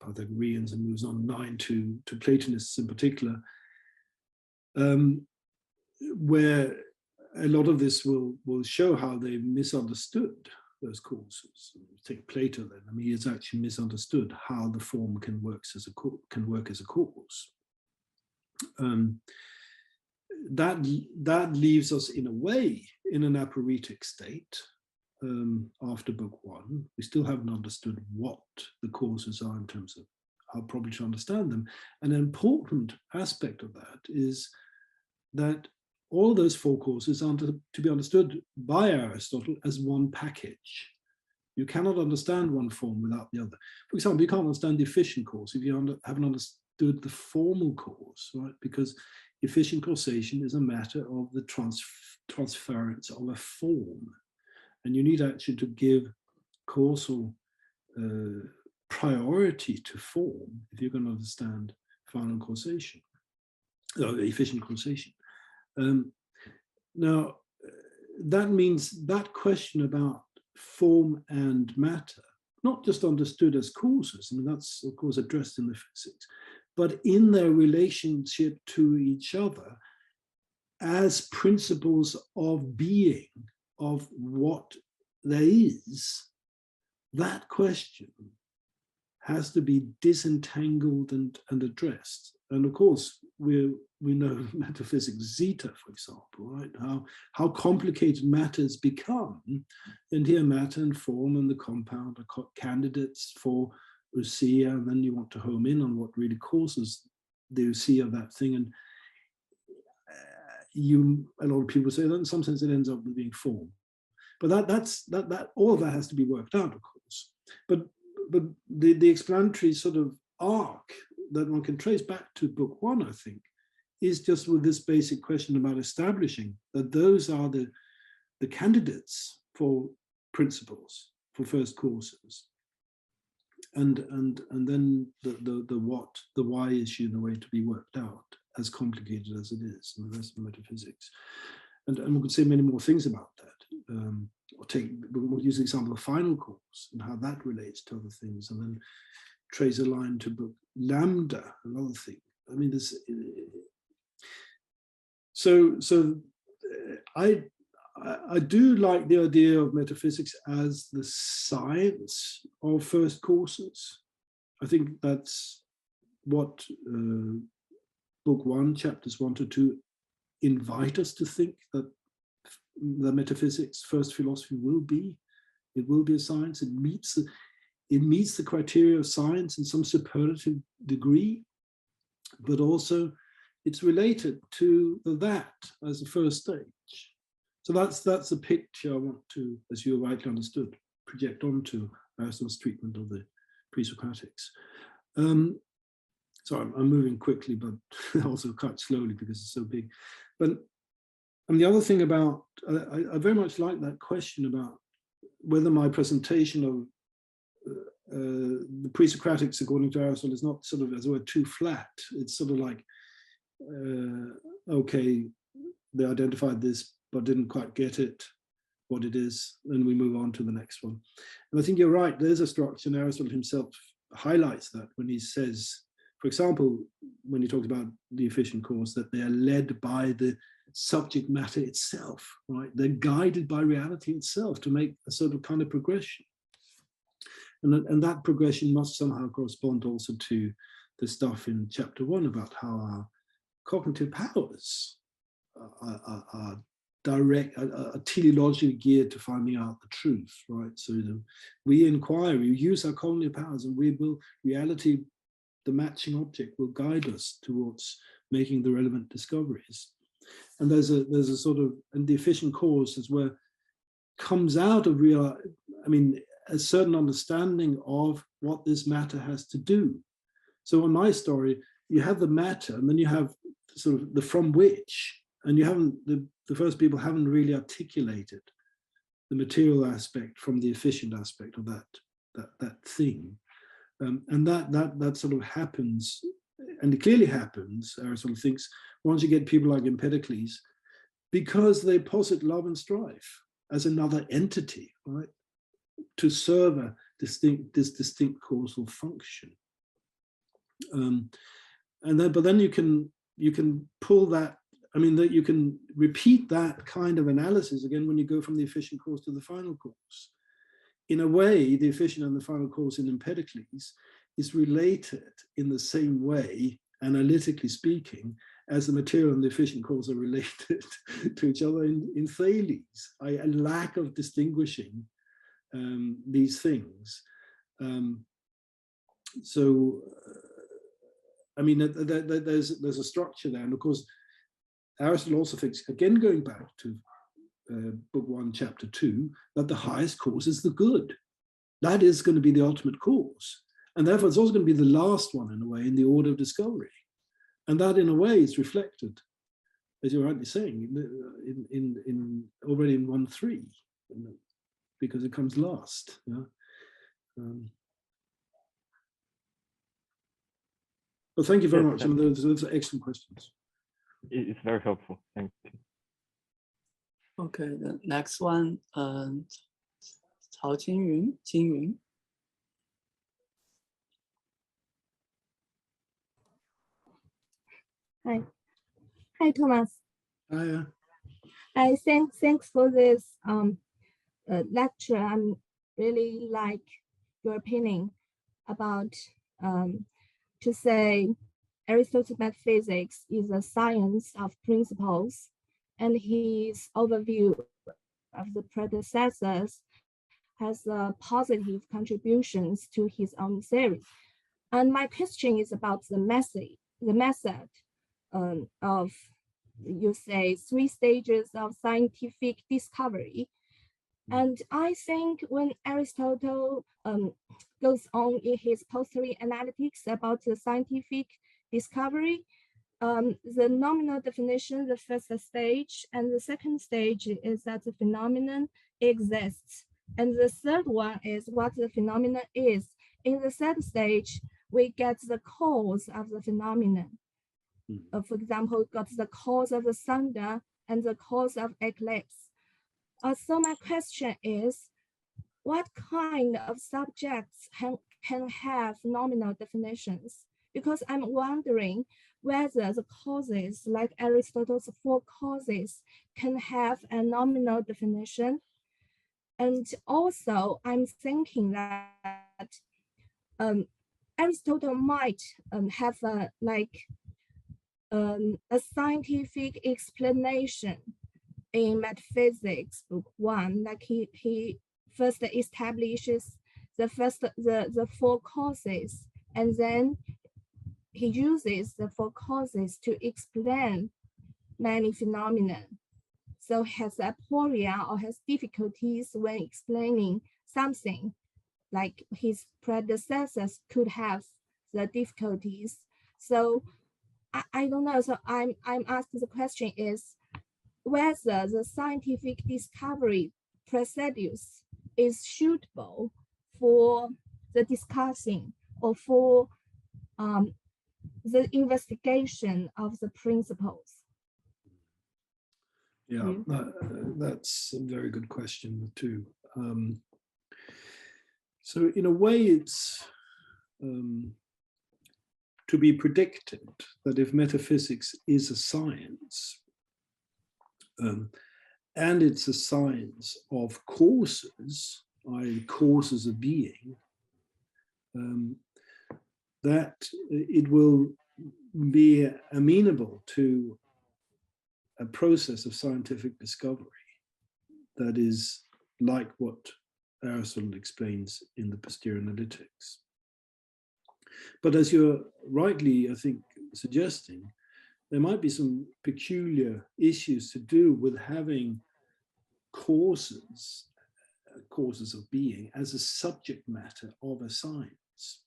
Pythagoreans, and moves on 9 to Platonists in particular, where a lot of this will show how they misunderstood those causes. Take Plato then. I mean, he's actually misunderstood how the form can work as a cause. That leaves us in a way in an aporetic state after book 1. We still haven't understood what the causes are in terms of how probably to understand them. An important aspect of that is that all those 4 causes are to be understood by Aristotle as one package. You cannot understand one form without the other. For example, you can't understand the efficient cause if you haven't understood the formal cause, right? Because efficient causation is a matter of the transference of a form. And you need actually to give causal priority to form if you're going to understand final causation, efficient causation. Now, that means that question about form and matter, not just understood as causes, I mean, that's of course addressed in the physics, but in their relationship to each other as principles of being, of what there is, that question has to be disentangled and addressed. And of course, we know metaphysics zeta, for example, right? How complicated matters become. And here matter and form and the compound are candidates for ousia, and then you want to home in on what really causes the ousia of that thing. And a lot of people say that in some sense it ends up being form. But that all of that has to be worked out, of course. But the explanatory sort of arc that one can trace back to book 1, I think, is just with this basic question about establishing that those are the candidates for principles, for first causes. And then the what, the why issue in a way to be worked out, as complicated as it is in the rest of metaphysics. And we could say many more things about that. We'll use the example of final cause and how that relates to other things, and then trace a line to book lambda, another thing. I mean, this. So I I do like the idea of metaphysics as the science of first courses. I think that's what book 1, chapters 1 to 2 invite us to think, that the metaphysics, first philosophy will be. It will be a science. It meets the criteria of science in some superlative degree, but also it's related to that as a first stage. So that's the picture I want to, as you rightly understood, project onto Aristotle's treatment of the pre-Socratics. So I'm moving quickly, but also quite slowly because it's so big. But and the other thing about, I very much like that question about whether my presentation of the pre-Socratics according to Aristotle is not sort of, as it were, too flat. It's sort of like, okay, they identified this, but didn't quite get it, what it is, and we move on to the next one. And I think you're right, there's a structure, and Aristotle himself highlights that when he says, for example, when he talks about the efficient course, that they are led by the subject matter itself, right? They're guided by reality itself to make a sort of kind of progression. And that progression must somehow correspond also to the stuff in chapter 1 about how our cognitive powers are teleologically geared to finding out the truth, right? So we inquire, we use our cognitive powers, and reality, the matching object, will guide us towards making the relevant discoveries. And there's a sort of, and the efficient cause is where comes out of a certain understanding of what this matter has to do. So in my story, you have the matter, and then you have sort of the from which, and you haven't, the first people haven't really articulated the material aspect from the efficient aspect of that thing. And that sort of happens, and it clearly happens, Aristotle thinks, once you get people like Empedocles, because they posit love and strife as another entity, right, to serve this distinct causal function. But then you can pull that, that you can repeat that kind of analysis again when you go from the efficient course to the final course. In a way, the efficient and the final course in Empedocles is related in the same way, analytically speaking, as the material and the efficient course are related to each other in Thales, a lack of distinguishing these things. There's a structure there, and of course, Aristotle also thinks, again going back to book 1, chapter 2, that the highest cause is the good. That is going to be the ultimate cause, and therefore it's also going to be the last one in a way in the order of discovery, and that in a way is reflected, as you're rightly saying, in already in 1.3, because it comes last. Yeah. Well, thank you very much. Those are excellent questions. It's very helpful. Thank you. Okay, the next one, Cao Jingyun. Hi, Thomas. Hiya. Thanks for this lecture. I really like your opinion about to say Aristotle's metaphysics is a science of principles, and his overview of the predecessors has positive contributions to his own theory. And my question is about the method of, you say, 3 stages of scientific discovery. And I think when Aristotle goes on in his posterior analytics about the scientific discovery, the nominal definition, the first stage, and the second stage is that the phenomenon exists. And the third one is what the phenomenon is. In the third stage, we get the cause of the phenomenon. For example, got the cause of the thunder and the cause of eclipse. So my question is, what kind of subjects can have nominal definitions? because I'm wondering whether the causes, like Aristotle's 4 causes, can have a nominal definition. And also, I'm thinking that Aristotle might have a scientific explanation in Metaphysics, Book 1. Like he first establishes the 4 causes, and then he uses the 4 causes to explain many phenomena. So has aporia or has difficulties when explaining something, like his predecessors could have the difficulties. So I don't know. So I'm asking the question is whether the scientific discovery procedures is suitable for the discussing or for the investigation of the principles. Yeah, that's a very good question too. So in a way, it's to be predicted that if metaphysics is a science, and it's a science of causes, i.e. causes of being, that it will be amenable to a process of scientific discovery that is like what Aristotle explains in the Posterior Analytics. But as you're rightly, I think, suggesting, there might be some peculiar issues to do with having causes of being as a subject matter of a science,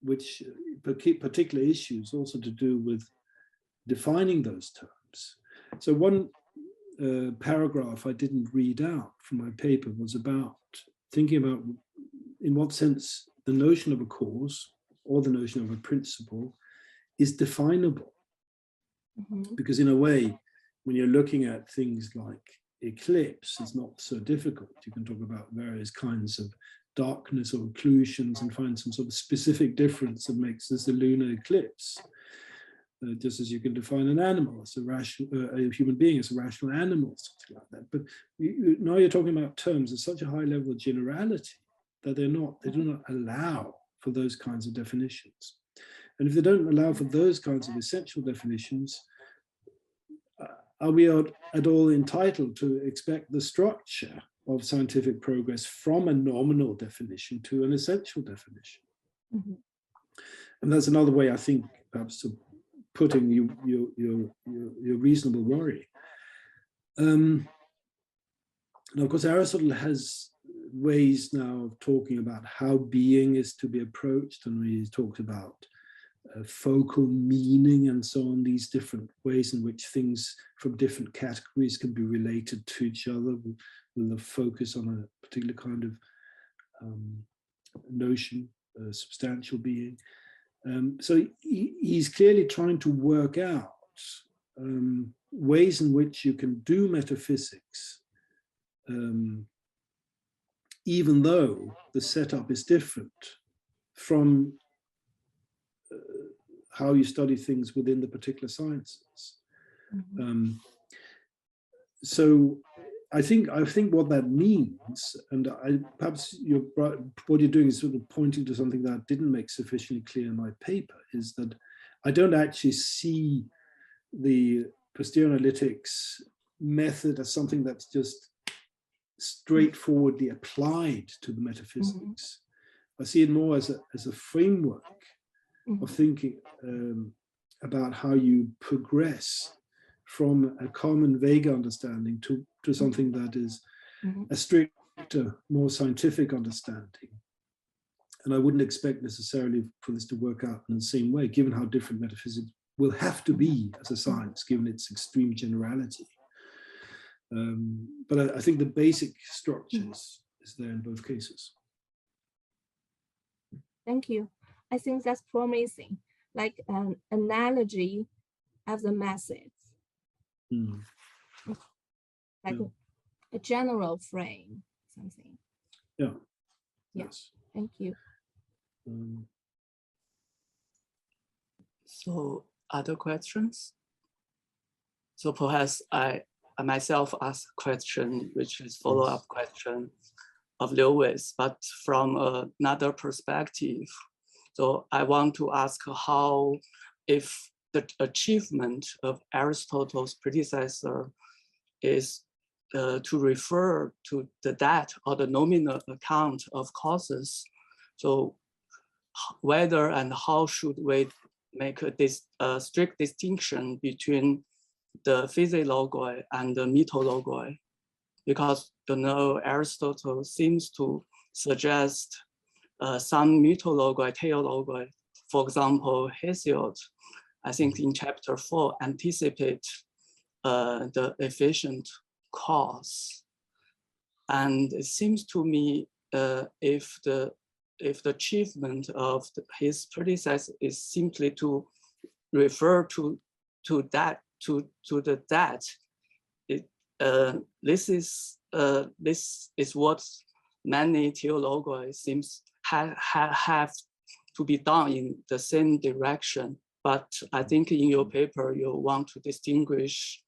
which particular issues also to do with defining those terms. So one paragraph I didn't read out from my paper was about thinking about in what sense the notion of a cause or the notion of a principle is definable. Mm-hmm. Because in a way, when you're looking at things like eclipse, it's not so difficult. You can talk about various kinds of darkness or occlusions and find some sort of specific difference that makes this a lunar eclipse. Just as you can define an animal as a human being as a rational animal, something like that. But now you're talking about terms at such a high level of generality that they do not allow for those kinds of definitions. And if they don't allow for those kinds of essential definitions, are we at all entitled to expect the structure of scientific progress from a nominal definition to an essential definition? Mm-hmm. And that's another way, I think, perhaps to putting your reasonable worry. And of course, Aristotle has ways now of talking about how being is to be approached, and he talked about focal meaning and so on, these different ways in which things from different categories can be related to each other with a focus on a particular kind of notion, substantial being. So he's clearly trying to work out ways in which you can do metaphysics, even though the setup is different from how you study things within the particular sciences. Mm-hmm. So I think what that means, and perhaps what you're doing is sort of pointing to something that I didn't make sufficiently clear in my paper, is that I don't actually see the posterior analytics method as something that's just straightforwardly applied to the metaphysics. Mm-hmm. I see it more as a framework of thinking about how you progress from a common vague understanding to something that is a stricter, more scientific understanding. And I wouldn't expect necessarily for this to work out in the same way, given how different metaphysics will have to be as a science, given its extreme generality. But I think the basic structure is there in both cases. Thank you. I think that's promising, like an analogy of the methods. Like a general frame, something. Yeah. Yes. Thank you. So other questions? So perhaps I myself ask a question, which is follow-up question of Lewis, but from another perspective. So I want to ask how, if the achievement of Aristotle's predecessor is to refer to the debt or the nominal account of causes, so whether and how should we make a strict distinction between the physiologoi and the mythologoi? Because Aristotle seems to suggest some mythologoi, theologoi. For example, Hesiod, I think in chapter 4, anticipate the efficient cause. And it seems to me if the achievement of his predecessor is simply to refer to that, to the debt, this is what many theologians seems have to be done in the same direction. But I think in your paper you want to distinguish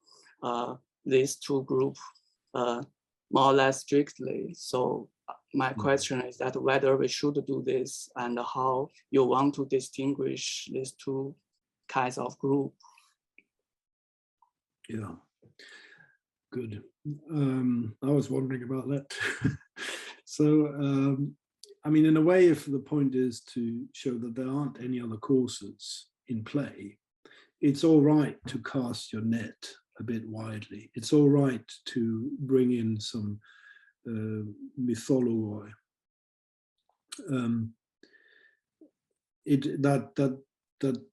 these two groups more or less strictly. So my question is that whether we should do this and how you want to distinguish these two kinds of group. Yeah, good. I was wondering about that. So, I mean, in a way, if the point is to show that there aren't any other courses in play, it's all right to cast your net a bit widely. It's all right to bring in some mythologoi.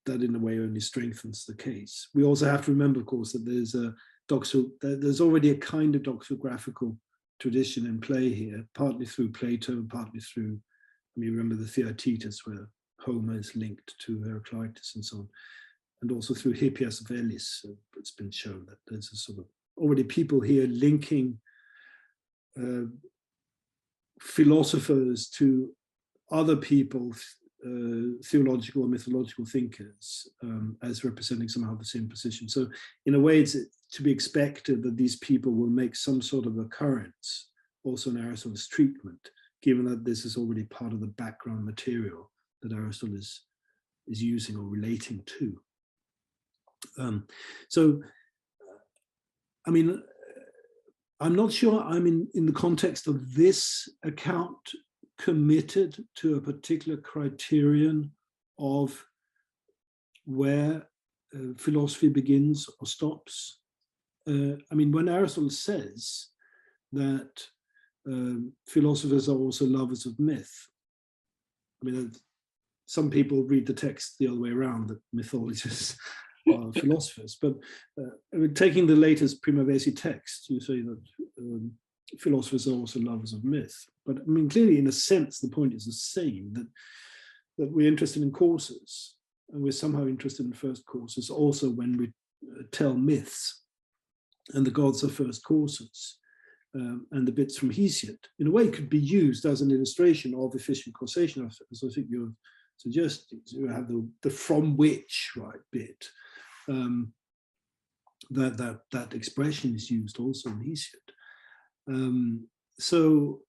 That in a way only strengthens the case. We also have to remember, of course, that there's already a kind of doxographical tradition in play here, partly through Plato, partly through, I mean, remember the Theaetetus, where Homer is linked to Heraclitus and so on, and also through Hippias of Elis. It's been shown that there's a sort of already people here linking philosophers to other people, theological or mythological thinkers, as representing somehow the same position. So in a way, it's to be expected that these people will make some sort of occurrence also in Aristotle's treatment, given that this is already part of the background material that Aristotle is using or relating to. So, I mean, I'm not sure I'm in the context of this account committed to a particular criterion of where philosophy begins or stops. I mean, when Aristotle says that philosophers are also lovers of myth, I mean, some people read the text the other way around, that mythologists are philosophers, but I mean, taking the latest Prima Facie text, you say that philosophers are also lovers of myth. But I mean, clearly, in a sense, the point is the same, that we're interested in courses, and we're somehow interested in first courses also when we tell myths, and the gods are first courses, and the bits from Hesiod, in a way, could be used as an illustration of efficient causation, as I think you're suggesting. So you have the from which, right, bit. That expression is used also in Hesiod. So,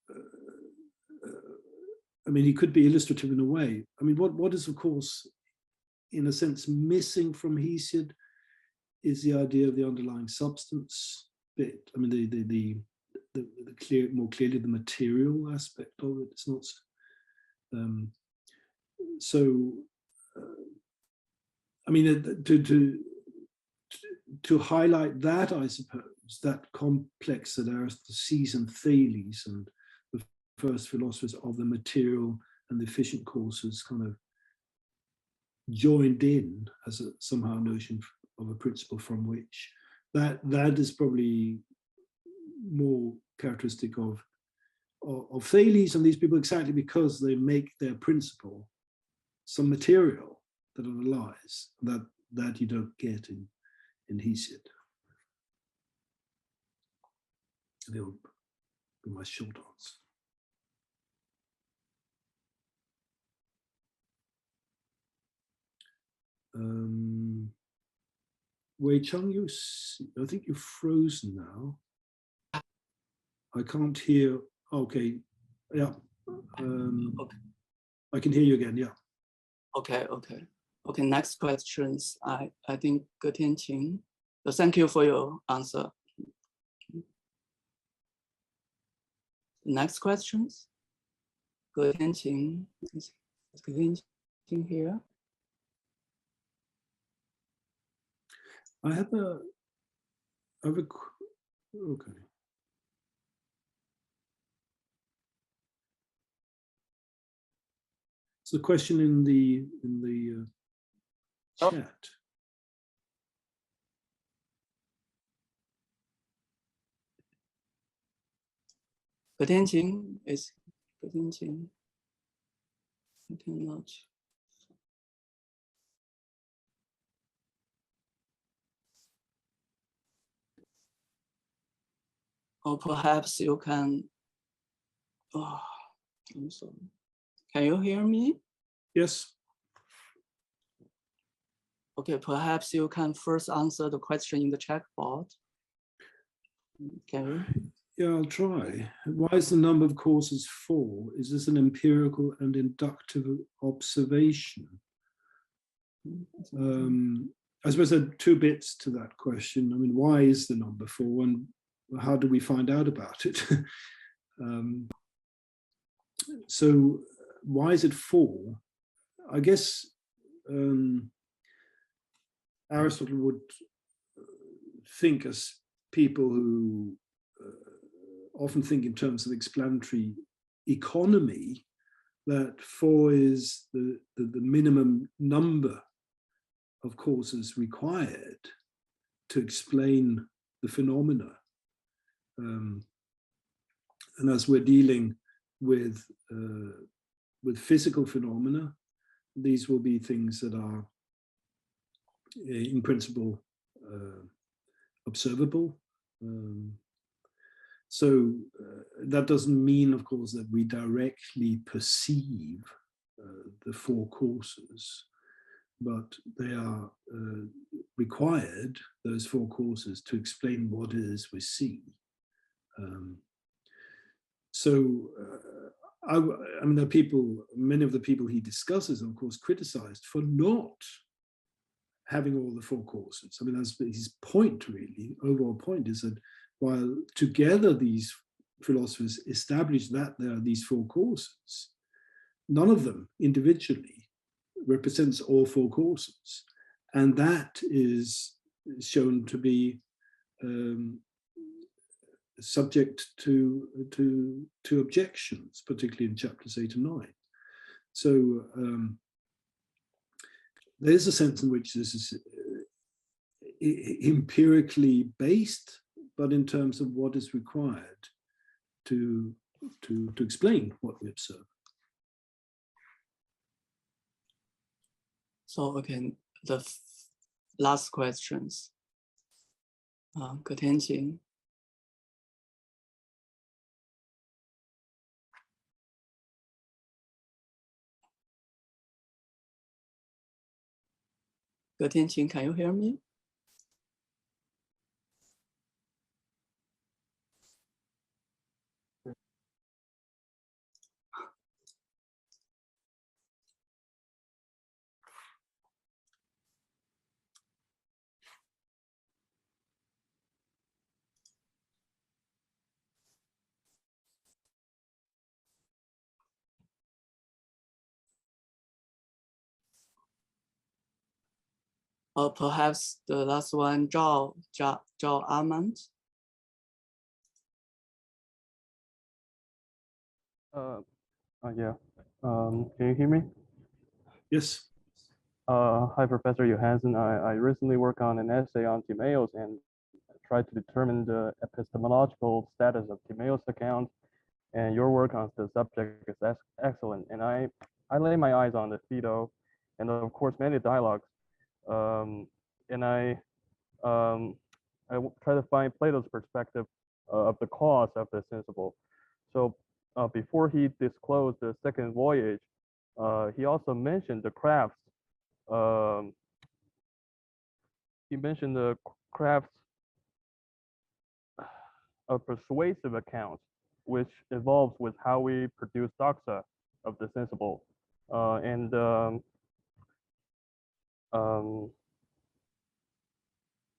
I mean, he could be illustrative in a way. I mean, what is, of course, in a sense, missing from Hesiod is the idea of the underlying substance bit. I mean, the more clearly the material aspect of it. It's not so. I mean, to highlight that, I suppose, that complex that Aristotle sees in Thales and the first philosophers of the material and the efficient courses kind of joined in as a somehow notion of a principle from which that is probably more characteristic of Thales and these people, exactly because they make their principle some material that underlies that you don't get in Hesiod. They'll be my short answer. Wei Chang, I think you're frozen now. I can't hear. Okay, yeah. Okay. I can hear you again. Yeah. Okay. Next questions. I think Ge Tianqing. So thank you for your answer. Next questions. Ge Tianqing. Is Ge Tianqing here? I have a. Okay. It's a question in the chat. Ge Tianqing is Ge Tianqing. I cannot. Or perhaps you can. Oh, I'm sorry. Can you hear me? Yes. Okay, perhaps you can first answer the question in the chat box. Can you? Yeah, I'll try. Why is the number of courses 4? Is this an empirical and inductive observation? I suppose there are 2 bits to that question. I mean, why is the number 4 and how do we find out about it? So why is it 4? I guess Aristotle would think, as people who often think in terms of explanatory economy, that 4 is the minimum number of courses required to explain the phenomena. And as we're dealing with physical phenomena, these will be things that are in principle observable. So that doesn't mean, of course, that we directly perceive the 4 courses, but they are required, those 4 courses, to explain what it is we see. I mean, there are people, many of the people he discusses, of course, criticized for not having all the 4 courses. I mean, that's his point, really. Overall point is that while together these philosophers establish that there are these 4 courses, none of them individually represents all 4 courses. And that is shown to be subject to objections, particularly in chapters 8 and 9. So there's a sense in which this is empirically based, but in terms of what is required to explain what we observe. So okay, the last questions. Ge Tianqing. Ge Tianqing, can you hear me? Or perhaps the last one, Zhao Armand. Yeah. Can you hear me? Yes. Hi, Professor Johansson. I recently worked on an essay on Timaeus and tried to determine the epistemological status of Timaeus' account. And your work on the subject is excellent. And I lay my eyes on the Phaedo and of course many dialogues. And I try to find Plato's perspective of the cause of the sensible. So before he disclosed the second voyage, he also mentioned the crafts he mentioned the crafts a persuasive account, which evolves with how we produce doxa of the sensible.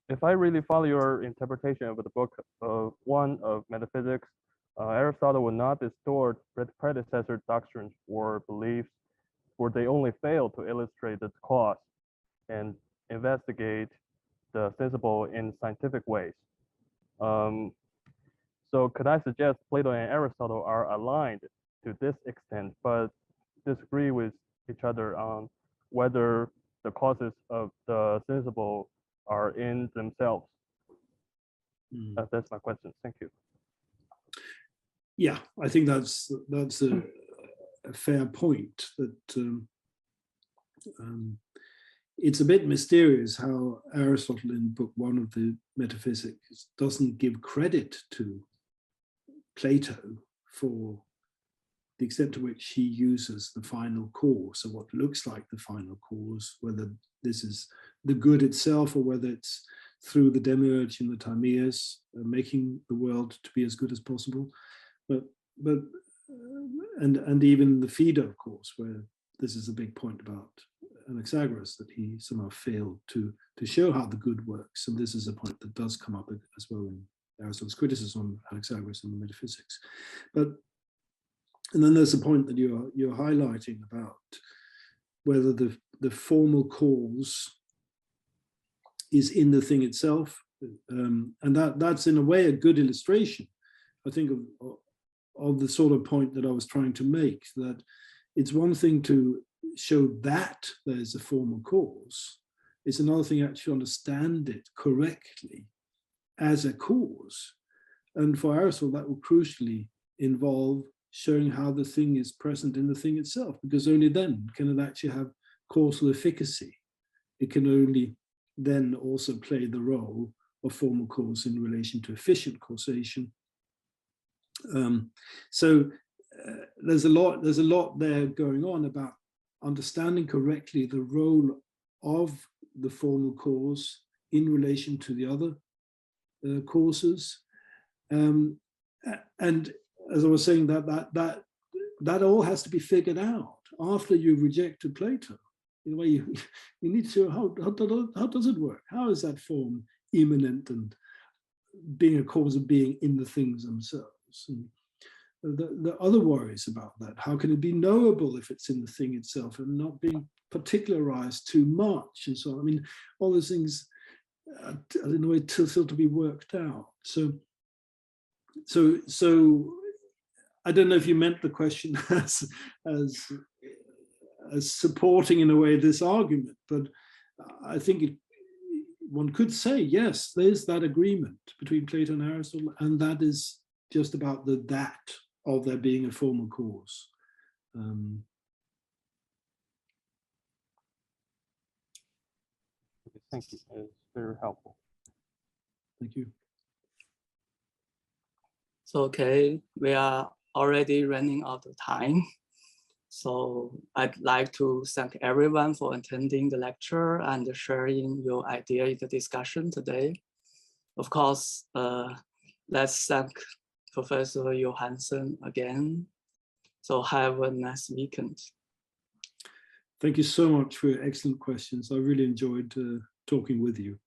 If I really follow your interpretation of the book one of metaphysics, Aristotle would not distort predecessor doctrines or beliefs, where they only fail to illustrate its cause and investigate the sensible in scientific ways. So could I suggest Plato and Aristotle are aligned to this extent, but disagree with each other on whether the causes of the sensible are in themselves? That's my question. Thank you. Yeah, I think that's a fair point. That it's a bit mysterious how Aristotle in book one of the Metaphysics doesn't give credit to Plato for the extent to which he uses the final cause, or what looks like the final cause, whether this is the good itself or whether it's through the demiurge in the Timaeus, making the world to be as good as possible. And even the Phaedo, of course, where this is a big point about Anaxagoras, that he somehow failed to show how the good works. And this is a point that does come up as well in Aristotle's criticism on Anaxagoras and the metaphysics. And then there's a point that you're highlighting about whether the formal cause is in the thing itself. And that's in a way a good illustration, I think, of the sort of point that I was trying to make, that it's one thing to show that there's a formal cause. It's another thing actually understand it correctly as a cause. And for Aristotle, that will crucially involve showing how the thing is present in the thing itself, because only then can it actually have causal efficacy. It can only then also play the role of formal cause in relation to efficient causation. There's a lot there going on about understanding correctly the role of the formal cause in relation to the other causes, and as I was saying, that all has to be figured out after you've rejected Plato. In a way, you need to how does it work? How is that form immanent and being a cause of being in the things themselves? And the other worries about that, how can it be knowable if it's in the thing itself and not being particularized too much and so on? I mean, all those things are in a way still to be worked out. So I don't know if you meant the question as supporting in a way this argument, but I think one could say, yes, there's that agreement between Plato and Aristotle, and that is just about that of there being a formal cause. Thank you. It's very helpful. Thank you. So, okay, we are already running out of time. So I'd like to thank everyone for attending the lecture and sharing your idea in the discussion today. Of course, let's thank Professor Johansson again. So have a nice weekend. Thank you so much for your excellent questions. I really enjoyed talking with you.